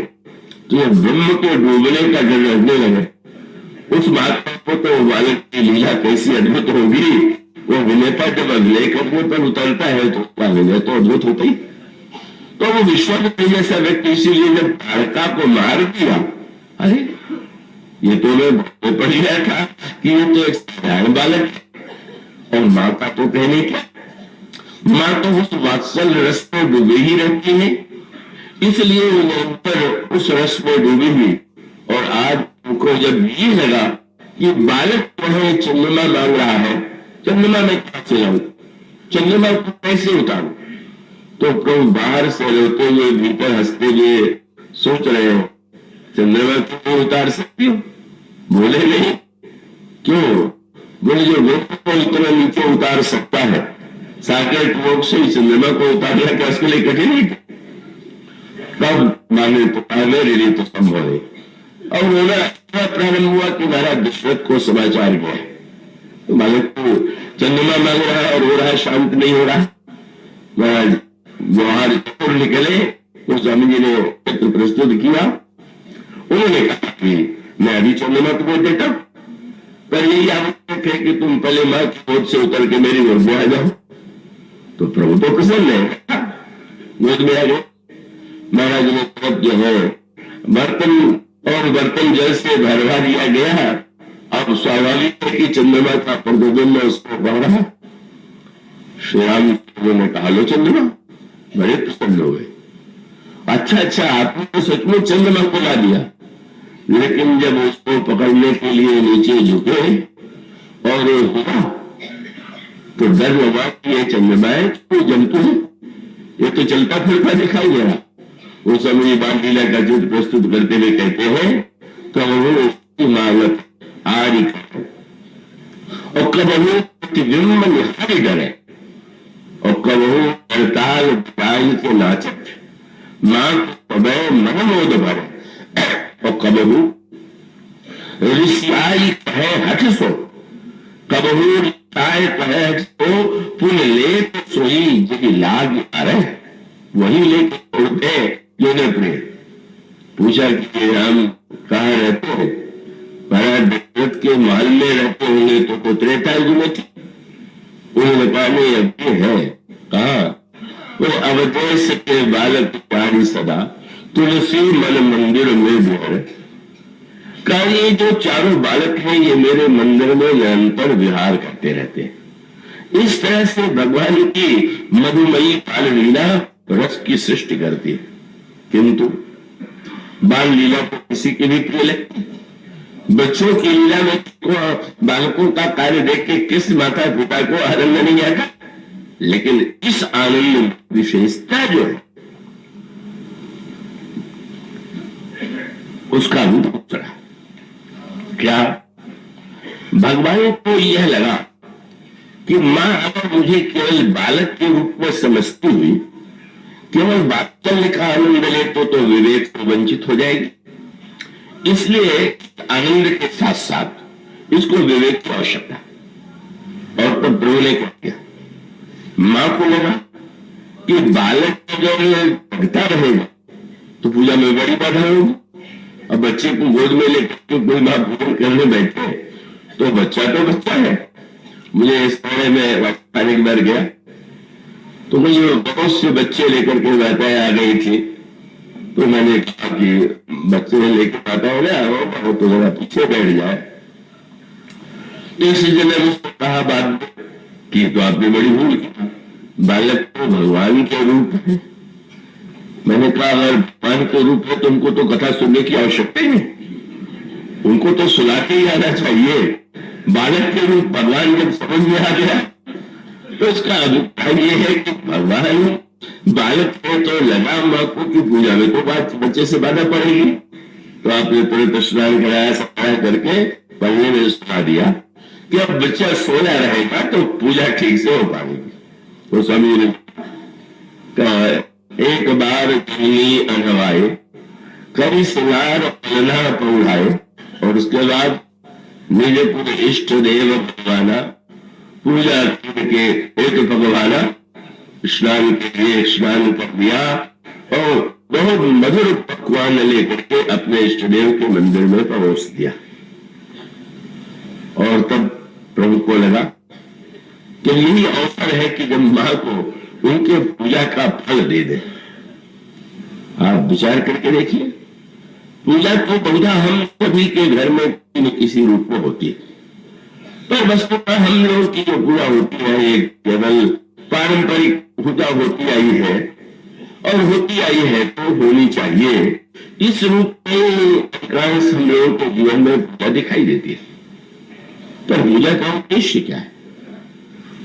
तो ब्रह्म के डूबने का डर लगने लगे। उस बात को तो बालक की लीला कैसी अद्भुत होगी, वो विनेता जब अगले कदमों पर उतरता है तो उसका विनय तो अद्भुत होता ही। तो वो विश्वामित्र जैसा व्यक्ति इसीलिए जब तारका को मार दिया, अरे ये तो मैं पढ़ गया था कि ये तो एक साधारण बालक है। और माँ का तो कहने क्या, माँ तो उस वात्सल रस में डूबी ही रहती है, इसलिए वो निरंतर उस रस में डूबी हुई। और आज उनको जब ये लगा कि बालक जो है चंद्रमा मांग रहा है, चंद्रमा में कैसे जाऊं, चंद्रमा को कैसे उतारू, तो प्रभु बाहर से रोते हुए भीतर हंसते हुए सोच रहे हो चंद्रमा क्यों उतार सकती हो, बोले नहीं क्यों, बोले जो व्यक्ति को इतना नीचे उतार सकता है सागर लोग से चंद्रमा को उतारना क्या उसके लिए कठिन है, तब माने तो मेरे लिए तो संभव है। और रोना प्रारंभ हुआ कि महाराज दशरथ को समाचार गया, तो बालक को चंद्रमा मांग रहा है और हो रहा है, शांत नहीं हो रहा। महाराज बाहर निकले तो स्वामी जी ने चित्र प्रस्तुत किया, उन्होंने कहा कि मैं अभी चंद्रमा को देता हूं, पर यही आवश्यक है कि तुम पहले मां की गोद से उतर के मेरी गोद में आ जाओ। तो प्रभु तो प्रसन्न है, गोद में आ गए। महाराज ने तब जो है बर्तन और बर्तन जल से भरवा दिया गया। अब स्वाभाविक है कि चंद्रमा का प्रतिबिंब उसको पड़ रहा। श्री राम ने कहा लो चंद्रमा, बड़े प्रसन्न हो गए। अच्छा आपने तो सचमुच चंद्रमा को ला दिया, लेकिन जब उसको पकड़ने के लिए नीचे झुके और हुआ तो डर लगा कि ये चंद्रमा है कोई जंतु है, ये तो चलता फिरता दिखाई दे रहा। वो समय बाल लीला का चित्र प्रस्तुत करते हुए कहते हैं कबहू मांगत आरी और कबहू प्रतिबिंब निहारी डरे और कबहू करताल के नाचत मां कबह मनमोद भरे और कबहू ऋषियाई कहे हठ सो, कबहू ऋषियाई कहे हठ सो पुन ले तो सोई जी लाग अरे वही लेके उड़ते योने प्रिय। पूछा कि राम कहाँ रहते हैं, महाराज दशरथ के महल में रहते होंगे तो त्रेता युग में थे। उन्होंने कहा नहीं अब ये है कहा, वो अवदेश के बालक पारी सदा तुलसी मन मंदिर में बिहर। कहा ये जो चारों बालक हैं ये मेरे मंदिर में निरंतर विहार करते रहते हैं। इस तरह से भगवान की मधुमयी बाल लीला रस की सृष्टि करती है, किंतु बाल लीला को किसी की भी प्रिय लगती। बच्चों की लीला में बालकों का कार्य देख के किस माता पिता को आनंद नहीं आता, लेकिन इस आनंद विशेषता जो है उसका रूप दूसरा क्या, भगवान को यह लगा कि माँ अगर मुझे केवल बालक के रूप में समझती हुई केवल वात्सल्य का आनंद ले तो विवेक से वंचित हो जाएगी। इसलिए आनंद के साथ साथ इसको विवेक की आवश्यकता। और तो प्रभु ने क्या किया, मां को लगा कि बालक अगर पढ़ता रहेगा तो पूजा में बड़ी बाधा होगी। अब बच्चे को गोद में लेकर कोई मां पूजन करने बैठे तो बच्चा है। मुझे इस तरह में एक बार गया तो मुझे बहुत से बच्चे लेकर के बातें आ गई थी। तो मैंने कहा कि बच्चे लेकर आता है ना तो जरा पीछे बैठ जाए। इसी ने मुझसे कहा बात की तो आपने बड़ी भूल की, बालक तो भगवान के रूप है। मैंने कहा अगर भगवान के रूप है तो उनको तो कथा सुनने की आवश्यकता ही नहीं, उनको तो सुनाते ही आना चाहिए। बालक के रूप भगवान जब समझ में आ गया तो इसका अभिप्राय ये है कि भगवान बालक है तो लगा मां को की पूजा में तो बात बच्चे से बाधा पड़ेगी। तो आपने तुरंत स्नान कराया, सब करके पढ़ने में सुना दिया कि अब बच्चा सोया रहेगा तो पूजा ठीक से हो पाएगी। तो स्वामी ने कहा एक बार कहीं अनहवाए कई सिंगार पलना पौढ़ाए, और उसके बाद निज पुर इष्ट देव भगवाना पूजा के एक भगवाना स्नान के लिए स्नान कर दिया और बहुत मधुर पकवान लेकर के अपने इष्ट देव के मंदिर में परोस दिया। और तब प्रभु को लगा कि यही अवसर है कि जब मां को उनके पूजा का फल दे दे। आप विचार करके देखिए, पूजा तो बहुधा हम सभी के घर में किसी रूप में होती है, पर वस्तुतः हम लोगों की जो पूजा होती है एक केवल पारंपरिक पूजा होती आई है, और होती आई है तो होनी चाहिए। इस रूप में अधिकांश हम लोगों के जीवन में पूजा दिखाई देती है। पर पूजा का उद्देश्य क्या है?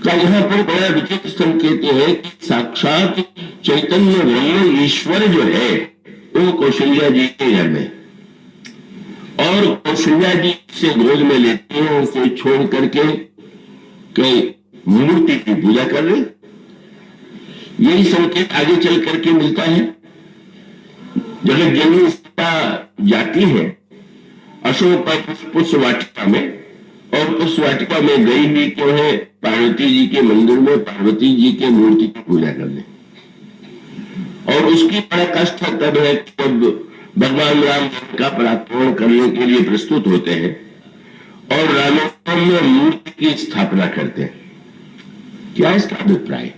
का यहाँ पर बड़ा विचित्र संकेत है कि साक्षात चैतन्य ब्रह्म ईश्वर जो है वो कौशल्या जी के घर में, और कौशल्या जी से गोद में लेते हैं, उसे छोड़ करके कई मूर्ति की पूजा कर रहे। यही संकेत आगे चल करके मिलता है। जगत जननी सीता जाती है अशोक पुष्प वाटिका में, और पुष्प वाटिका में गई भी क्यों है? पार्वती जी के मंदिर में पार्वती जी के मूर्ति की पूजा करने। और उसकी पराकाष्ठा तब है जब भगवान राम का पराक्रमण करने के लिए प्रस्तुत होते हैं और रामेश्वरम में मूर्ति की स्थापना करते हैं। क्या इसका अभिप्राय?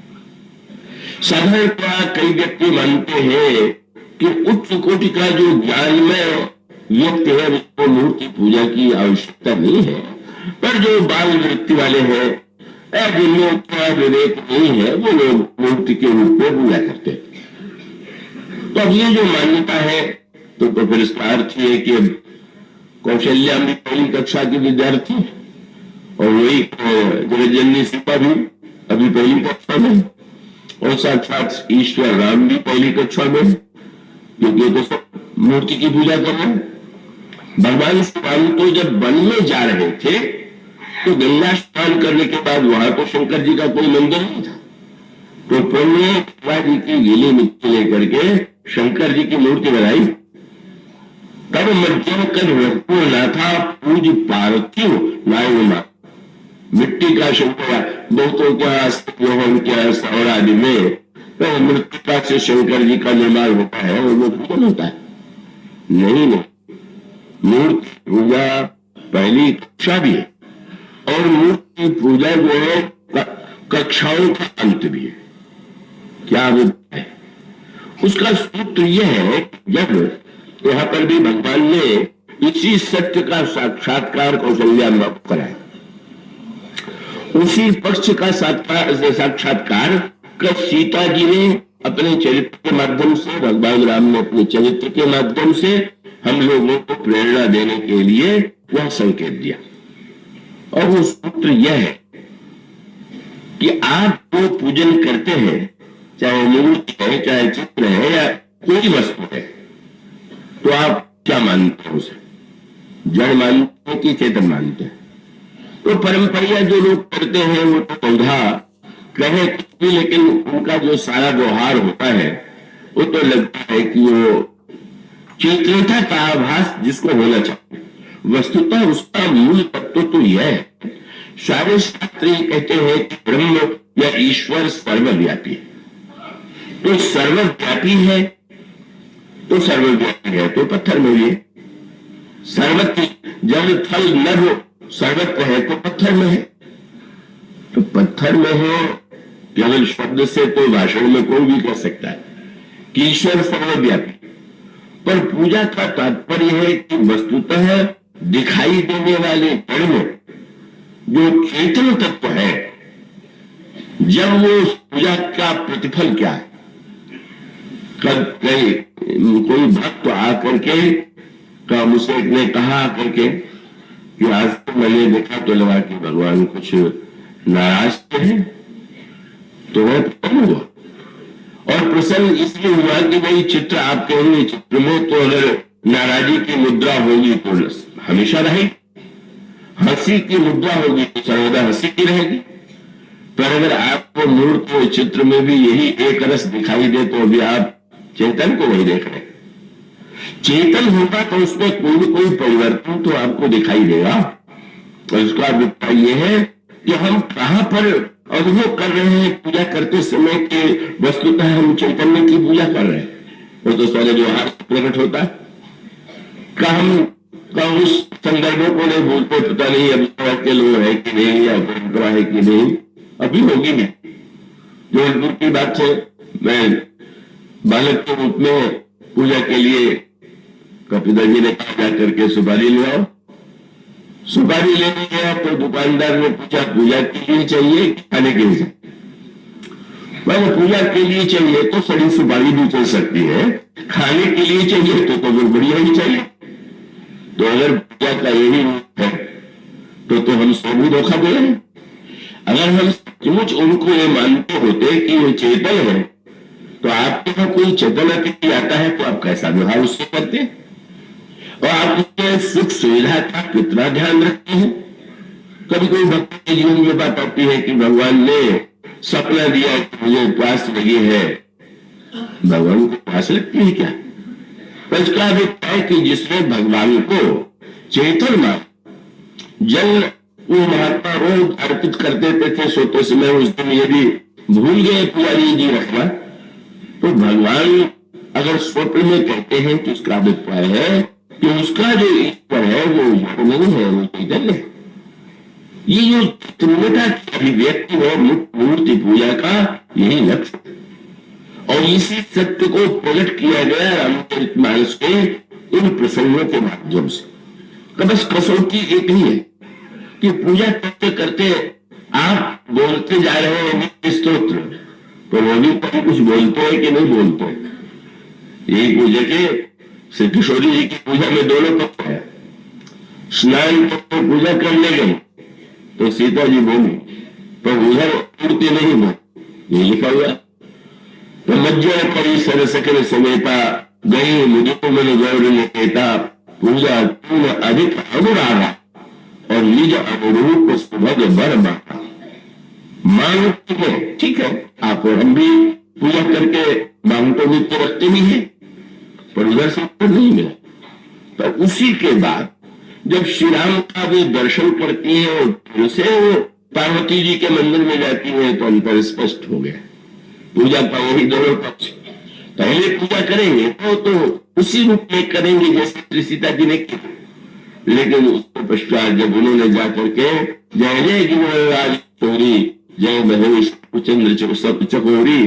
साधारणतः कई व्यक्ति मानते हैं कि उच्च कोटि का जो ज्ञान में व्यक्ति है उसको मूर्ति पूजा की आवश्यकता नहीं है, पर जो बाल वृत्ति वाले हैं, जिनमें उतना विवेक नहीं है, वो लोग मूर्ति के रूप में पूजा करते हैं। तो अब ये जो मान्यता है तो फिर इसका अर्थ है कि कौशल्या भी पहली कक्षा की विद्यार्थी और वही जगत जननी सीता भी अभी पहली कक्षा में, और साक्षात ईश्वर राम भी पहली कक्षा में, क्योंकि तो सब मूर्ति की पूजा कर रहे हैं। भगवान राम तो जब वन में जा रहे थे तो गंगा स्नान करने के बाद वहां तो शंकर जी का कोई मंदिर नहीं था, तो पुण्य गंगा जी की गीली मिट्टी लेकर के शंकर जी की मूर्ति बनाई। तब मध्यम कर रघुकुल नाथा पूज पार्थिव नायुमा, मिट्टी का शंकर बहुतों क्या सौर आदि में तो मृतिका से शंकर जी का निर्माण होता है और वो पूजन होता है। नहीं, मूर्ति पूजा पहली कक्षा भी है, और मूर्ति पूजा जो है कक्षाओं का अंत भी है। क्या है उसका सूत्र यह है, जब यहाँ पर भी भगवान ने इसी सत्य का साक्षात्कार कौशल्या मां को कराया, उसी पक्ष का साक्षात्कार कर सीता जी ने अपने चरित्र के माध्यम से, भगवान राम ने अपने चरित्र के माध्यम से हम लोगों को प्रेरणा देने के लिए वह संकेत दिया। और वो सूत्र यह है कि आप जो पूजन करते हैं, चाहे मूर्ति है, चाहे चित्र है, या कोई वस्तु है, तो आप क्या मानते हैं उसे? जड़ मानते हैं कि चेतन मानते हैं? तो परंपरिया जो लोग करते हैं वो तो पौधा कहे भी, लेकिन उनका जो सारा व्यवहार होता है वो तो लगता है कि वो चेतनता का आभास जिसको होना चाहिए। वस्तुतः उसका मूल तत्व तो यह है, सारे शास्त्र ये कहते हैं कि ब्रह्म या ईश्वर सर्वव्यापी है। तो सर्वव्यापी है तो सर्वव्यापी है तो पत्थर में भी है। सर्वत्र जल थल नभ सर्वत्र है तो पत्थर में है। तो पत्थर में है केवल शब्द से तो भाषण में कोई भी कह सकता है कि ईश्वर सर्वव्यापी। पर पूजा का तात्पर्य है कि वस्तुतः दिखाई देने वाले जड़ में जो चेतन तत्व है, जब वो उस पूजा का प्रतिफल क्या है। कल कोई भक्त आकर के का मुझसे ने कहा करके कि आज तो मैंने देखा तो लगा कि भगवान कुछ नाराज थे, तो वह प्रसन्न हुआ। और प्रसन्न इसलिए हुआ कि भाई चित्र आप कहेंगे चित्र में तो अगर नाराजी की मुद्रा होगी तो हमेशा रहेगी, हंसी की मुद्रा होगी तो सर्वदा हंसी की रहेगी। पर अगर आपको मूर्त चित्र में भी यही एक रस दिखाई दे तो अभी आप चेतन को नहीं देख रहे। चेतन होगा तो उसमें कोई न कोई परिवर्तन तो आपको दिखाई देगा। और इसका अभिप्राय यह है कि हम कहां पर अनुभव कर रहे हैं पूजा करते समय के वस्तुतः हम चैतन्य की पूजा कर रहे हैं। वो तो सारे व्यवहार प्रकट होता है। का उस संदर्भों को नहीं भूलते, पता नहीं अभी के लोग है कि नहीं या परंपरा है कि नहीं, अभी होगी नहीं। जो की बात है, मैं बालक के रूप में पूजा के लिए कपिता जी ने कहा जाकर के सुपारी ले आओ। सुपारी लेने गया तो दुकानदार ने पूछा पूजा के लिए चाहिए कि खाने के लिए? मैंने पूजा के लिए चाहिए तो सड़ी सुपारी भी चल सकती है, खाने के लिए चाहिए तो बढ़िया ही चाहिए। तो अगर पूजा का यही रूप है तो हम सब धोखा दे रहे हैं। अगर हम सचमुच उनको ये मानते होते कि वो चेतन है, तो आपके यहाँ कोई चेतन अतिथि आता है तो आप कैसा व्यवहार उससे करते हैं और आप उसके सुख सुविधा का कितना ध्यान रखते हैं। कभी कोई भक्त के जीवन में बात आती है कि भगवान ने सपना दिया कि मुझे प्यास लगी है। भगवान को प्यास लगती है क्या? तो इसका अभिप्राय कि जिसने भगवान को चेतन मान, जल वो महात्मा रोज अर्पित कर देते थे सोते समय, उस दिन यदि भूल गए पुजारी जी रखना, तो भगवान अगर स्वप्न में कहते हैं तो उसका अभिप्राय है कि उसका जो ईश्वर है वो नहीं है, वो चैतन्य है। ये जो चैतन्यता की अभिव्यक्ति है मूर्ति पूजा का यही लक्ष्य, और इसी सत्य को प्रकट किया गया रामचरितमानस के इन प्रसंगों के माध्यम से। तो बस कसौटी एक ही है कि पूजा करते करते आप बोलते जा रहे हैं स्तोत्र, तो वो भी कभी कुछ बोलते हैं कि नहीं बोलते हैं। यही पूजा के श्री किशोरी जी की पूजा में दोनों पक्ष है। स्नान करके पूजा करने गए तो सीता जी बोली, पर उधर मूर्ति नहीं बोली, ये लिखा हुआ। तो मज्जन करी सर सकल समेता गई मुझको मन गौर ने कहता, पूजा पूर्ण अधिक अनुरागा और निज अनुरूप सुभग बर बाता। मांगते हैं, ठीक है, आप और हम भी पूजा करके मांग तो नित्य रखते भी हैं, पर उधर से उत्तर नहीं मिला। तो उसी के बाद जब श्री राम का वे दर्शन करती है और फिर से वो पार्वती जी के मंदिर में जाती है तो अंतर स्पष्ट हो गया। पूजा का वही दोनों पक्ष, पहले पूजा करेंगे तो उसी रूप में करेंगे जैसे सीता जी ने की, लेकिन उसके पश्चात जब उन्होंने जाकर के जय जय गिरिराज चोरी जय महेश कुचंद्र चकोरी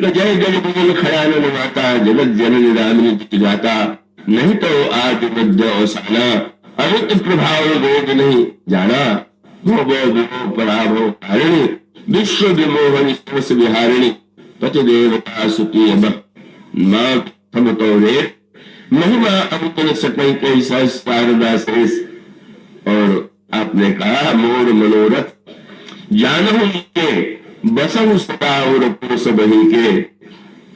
जय जय भगवान खयानन माता जगत जननी रामिनी गाता, नहीं तो आज मध्य औसाना अमित प्रभाव वेद नहीं जाना, पराभव कारिणी विश्व विमोहन स्पर्श विहारिणी पति देवता सुती महिमा अमित सकल कई शारदा शेष। और आपने कहा मोर मनोरथ जानहु के बसहु सदा और पुरुष बही के,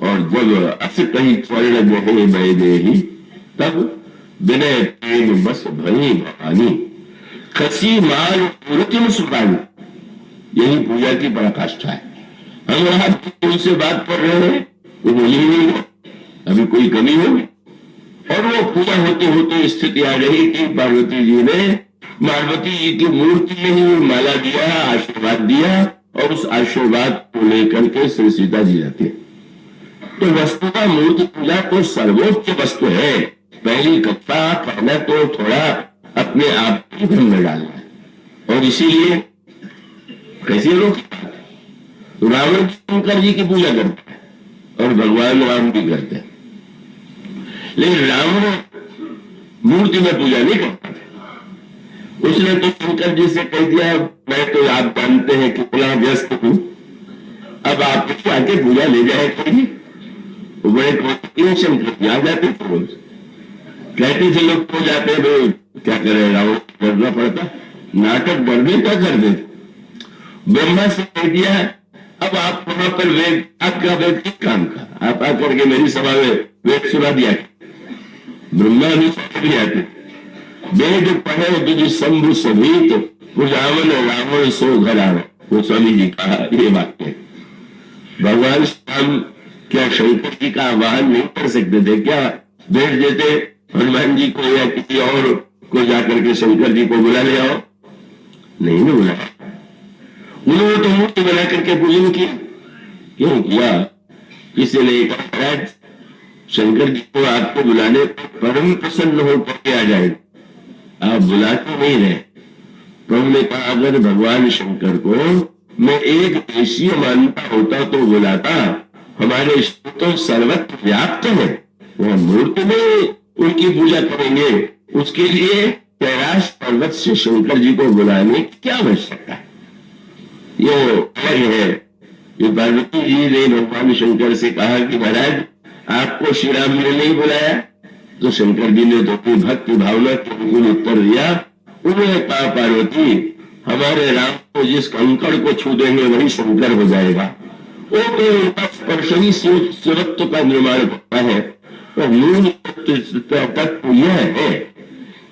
और जब अस कही स्वर्ण गहे वैदेही तब विनय प्रेम बस भई भवानी। खसी माल मूर्तिम सुपारी, यही पूजा की पराकाष्ठा है। हम वहां उनसे बात कर रहे हैं, वो बोली नहीं, अभी कोई कमी होगी। और वो पूजा होते होते स्थिति आ रही कि पार्वती जी ने पार्वती जी की मूर्ति में ही माला दिया, आशीर्वाद दिया, और उस आशीर्वाद को लेकर के श्री सीता जी रहती है। तो वस्तु का मूर्ति पूजा तो सर्वोच्च वस्तु है। पहली कथा कहना तो थोड़ा अपने आप ही भ्रम में डालना है, और इसीलिए कैसे लोग रावण शंकर जी की पूजा करते हैं और भगवान राम की करते हैं, लेकिन रावण मूर्ति में पूजा नहीं करता था। उसने तो शंकर जी से कह दिया, मैं तो आप जानते हैं कितना व्यस्त हूं, अब आप आके पूजा ले जाए करिए। बड़े शंकर जी आ जाते थे, रोज कहते थे लोग तो जाते हैं, क्या करे रावण करना पड़ता, नाटक कर देता कर देते। ब्रह्मा से कह दिया, अब आप वहां पर वेद, आपका वेद किस काम का, आप आकर के मेरी सभा में वेद सुना दिया। ब्रह्मा भी आते, वेद पढ़े तुझ शंभु सभी तो रावण रावण सो घर आवे। वो स्वामी जी कहा ये वाक्य, भगवान श्याम क्या शंकर जी का आवाहन नहीं कर सकते थे क्या? भेज देते हनुमान जी को या किसी और को जाकर के शंकर जी को बुला ले आओ, नहीं ना बुलाया। उन्होंने तो मूर्ति बना करके पूजन किया। क्यों किया? किसी ने कहा शंकर जी को आपको बुलाने पर परम प्रसन्न हो करके आ जाए, आप बुलाते नहीं रहे। प्रभु ने कहा अगर भगवान शंकर को मैं एक देशीय मानता होता तो बुलाता, हमारे इष्ट तो सर्वत्र व्याप्त है, वह मूर्ति में उनकी पूजा करेंगे, उसके लिए कैलाश पर्वत से शंकर जी को बुलाने की क्या आवश्यकता है? ये अलग है। ये पार्वती जी ने भगवान शंकर से कहा कि महाराज आपको श्री राम ने नहीं बुलाया, तो शंकर जी ने तो अपनी भक्ति भावना के अनुकूल उत्तर दिया। उन्होंने कहा पार्वती हमारे राम को जिस कंकड़ को छू देंगे वही शंकर हो जाएगा। वो तो उनका स्पर्श ही शिवत्व का निर्माण करता है। और मूल तत्व यह है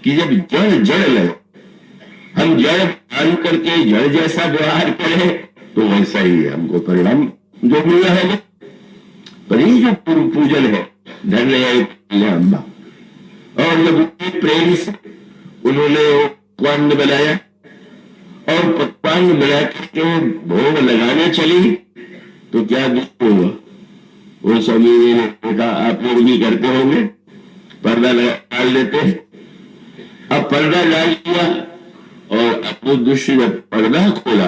कि जब जड़ जड़ लगे, हम जड़ मान करके जड़ जैसा व्यवहार करें तो वैसा ही हमको परिणाम जो मिला है। पर ये जो पूर्व पूजन है धन्य अम्बा, और जब प्रेम से उन्होंने पकवान बनाया और पकवान बना करके भोग लगाने चली तो क्या दुख हुआ? वो स्वामी ने कहा आप लोग भी करते होंगे, पर्दा डाल देते। अब पर्दा डाल दिया और अपने दृश्य जब पर्दा खोला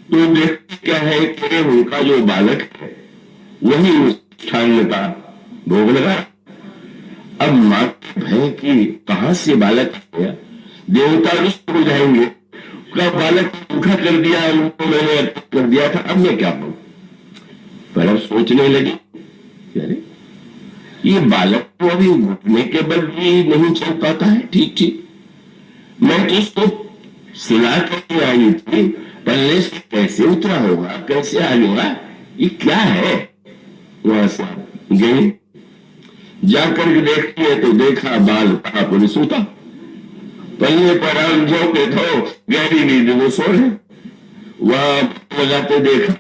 तो देखते क्या है कि उनका जो बालक है वही उस स्थान का भोग लगा। अब मां भय कि कहां से बालक गया, देवता रुष्ट हो जाएंगे, उसका बालक भूखा कर दिया, उनको मैंने अर्पित कर दिया था, अब मैं क्या करूं? पर अब सोचने लगी अरे ये बालक तो अभी घुटने के बल भी नहीं चल पाता है ठीक ठीक, मैं तो उसको सुला करके आई थी, पहले से कैसे उतरा होगा, कैसे आ होगा, ये क्या है? वहां से गई, जाकर के देखती है तो देखा बाल कहा पर सोता, पल्ले पर आम जो के थो गहरी नींद में सो रहे। वहां लगाते देखा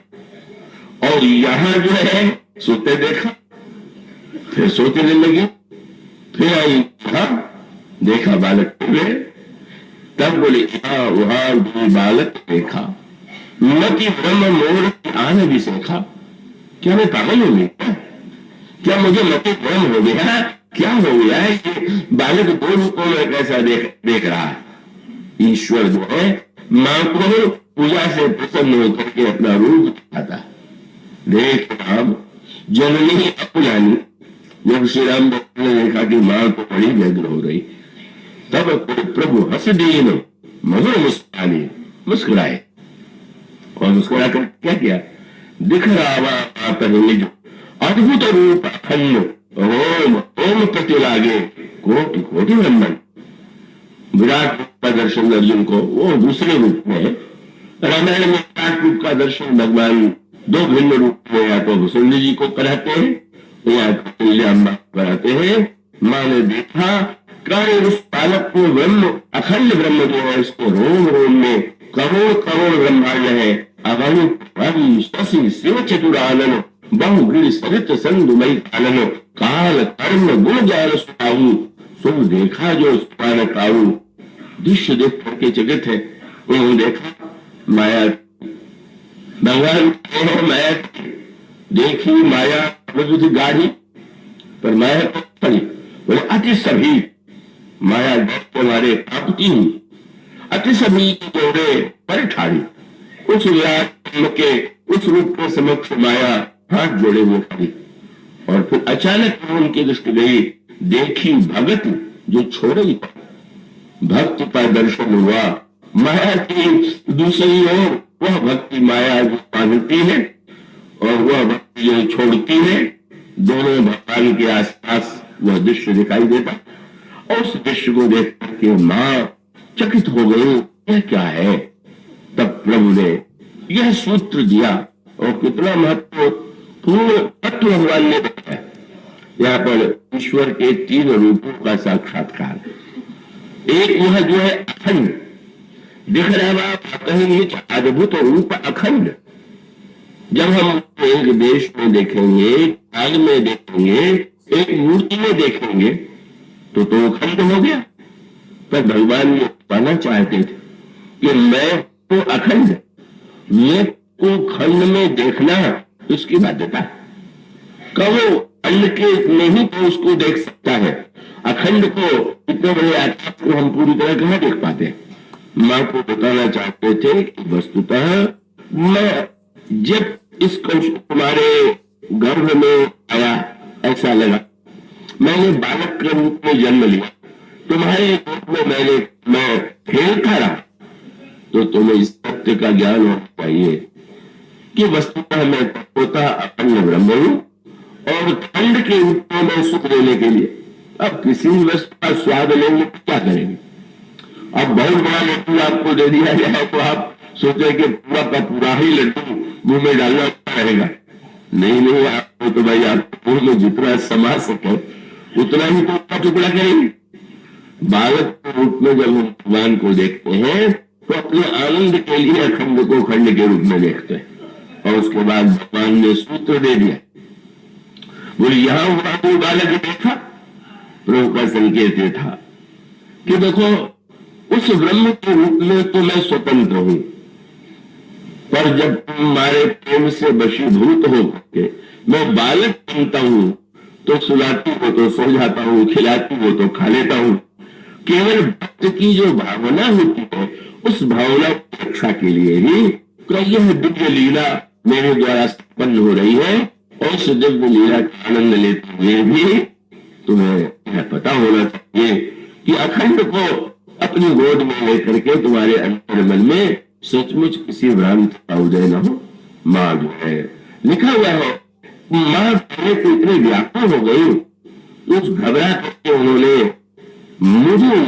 और यहां जो है सोते देखा, फिर सोचने लगी, फिर आई देखा बालक हुए, तब बोले हाँ वहां भी बालक देखा, मति ब्रह्म मोर आने भी सीखा। क्या मैं पागल हो गई? क्या मुझे मति भ्रम हो गया? क्या हो गया है कि बालक दो रूपों में कैसा देख रहा है? ईश्वर जो है मां को पूजा से प्रसन्न होकर के अपना रूप दिखाता है। देख राम जननी अपनानी, जब श्री राम भक्त ने देखा कि मां को बड़ी व्यग्र हो रही, तब प्रभु हंस दीन मधुर मुस्कानी, मुस्कुराए और मुस्कुरा कर क्या किया? दिख रहा जो अद्भुत रूप अखंड ओम ओम प्रति लागे कोटि कोटि ब्रह्मन। विराट रूप का दर्शन अर्जुन को, वो दूसरे रूप में। रामायण में विराट रूप का दर्शन भगवान दो भिन्न रूप में, या तो भुसुंडी जी को कराते हैं या तुल्याम्बा कराते हैं। मां ने देखा कारण उस बालक को ब्रह्म, अखंड ब्रह्म जो है, इसको रोम रोम में करोड़ करोड़ ब्रह्मांड है, अवनि रवि शशि शिव चतुरानन, बहु सरित संधुमय कानन, काल कर्म गुण ज्ञान सुखाऊ, सब देखा जो सुपान काऊ। दृश्य देख करके जगत है, उन्होंने देखा माया, भगवान माया देखी, माया प्रकृति गाढ़ी, पर माया पड़ी, बोले अति सभी माया के मारे कांपती हुई, अति सभी की जोड़े पर ठाड़ी, उस विराट के उस रूप के समक्ष माया हाथ जोड़े हुए खड़ी। और फिर अचानक उनकी दृष्टि गई, देखी भगत जो छोड़े, भक्ति का दर्शन हुआ, माया की दूसरी ओर वह भक्ति माया जो बांधती है और वह भक्ति जो छोड़ती है, दोनों भगवान के आसपास वह दृश्य दिखाई देता। और उस दृश्य को देख करके मां चकित हो गई, यह क्या है। तब प्रभु ने यह सूत्र दिया, और कितना महत्वपूर्ण तत्व भगवान ने बताया। यहाँ पर ईश्वर के 3 रूपों का साक्षात्कार। एक वह जो है अखंड दिख रहा है, कहेंगे अद्भुत रूप अखंड। जब हम एक देश में देखेंगे, आग में देखेंगे, एक मूर्ति में देखेंगे, तो अखंड हो गया। पर भगवान ये पाना चाहते थे कि मैं तो अखंड, मैं को खंड में देखना उसकी बाध्यता। कहो खंड के नहीं तो उसको देख सकता है, अखंड को इतने बड़े आत्मा को हम पूरी तरह कहाँ देख पाते। मां को बताना चाहते थे कि वस्तुतः मैं जब इस तुम्हारे गर्भ में आया, ऐसा लगा मैंने बालक के रूप में जन्म लिया, तुम्हारे रूप में मैं खेलता रहा, तो तुम्हें इस सत्य का ज्ञान होना चाहिए कि वस्तुतः मैं तत्वतः अखंड ब्रह्म हूं, और खंड के रूप में मैं सुख देने के लिए अब किसी भी वस्तु का स्वाद लेंगे तो क्या करेंगे। अब बहुत बड़ा लड्डू आपको दे दिया जाए तो आप सोचे कि पूरा का पूरा ही लड्डू मुंह में डालना रहेगा। नहीं, आपको तो भाई आप मुंह में जितना समा सके उतना ही तो टुकड़ा करेंगे। बालक के रूप में जब हम भगवान को देखते हैं तो अपने आनंद के लिए अखंड को खंड के रूप में देखते हैं। और उसके बाद भगवान ने सूत्र दे दिया, बोले यहां हुआ तो बालक देखा, प्रभु का संकेत ये था कि देखो उस ब्रह्म के रूप में तो मैं स्वतंत्र हूं, पर जब तुम्हारे प्रेम से वशीभूत हो के मैं बालक बनता हूं तो सुलाती हो तो सो जाता हूं, खिलाती हो तो खा लेता हूं। केवल भक्त की जो भावना होती है उस भावना की रक्षा के लिए ही यह दिव्य लीला मेरे द्वारा संपन्न हो रही है। और उस दिव्य लीला का आनंद लेते हुए भी तुम्हें यह पता होना चाहिए कि अखंड को अपनी गोद में लेकर के तुम्हारे अंतर मन में सचमुच किसी भ्रांति का उदय न हो। मां जो है लिखा हुआ है, मां पहले तो इतने व्याकुल हो गई, उस घबरा करके उन्होंने मुझे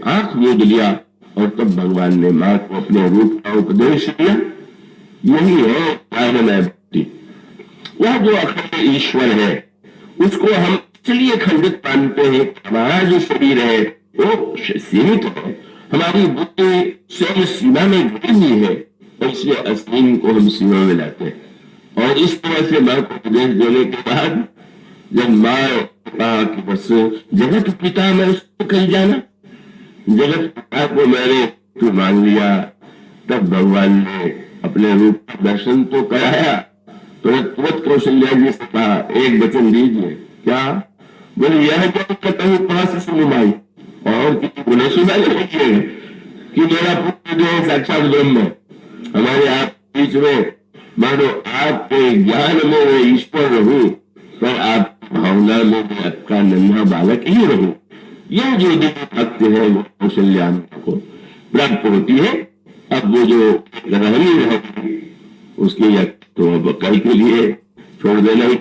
आंख मूंद लिया, और तब भगवान ने मां को अपने रूप का उपदेश दिया। यही है ज्ञानमय भक्ति। वह जो अखंड ईश्वर है उसको हम इसलिए खंडित मानते हैं, हमारा जो शरीर है वो सीमित है, हमारी बुद्धि स्वयं सीमा में घुटी हुई है, और इसलिए असीम को हम सीमा में लाते हैं। और इस तरह से मां को उपदेश देने के बाद जब मां कहा कि बस जगत पिता मैं उसको कहीं जाना, जगत पिता को मैंने तो मान लिया, तब भगवान ने अपने रूप का दर्शन तो कराया। तो तुरंत कौशल्या जी से कहा, एक वचन दीजिए। क्या? बोले यह जो कहता हूँ कहां से सुनवाई, और किसी को नहीं सुना लीजिएगा कि मेरा पुत्र जो है साक्षात ब्रह्म है, हमारे आप बीच में मानो आपके ज्ञान में मैं ईश्वर रहूं, पर आप भावना में मैं आपका नन्हा बालक ही रहूं। यह जो दिव्य भक्त है वो कौशल्या को प्राप्त होती है। अब वो जो रहनी है उसके तो अब कल के लिए छोड़ देना ही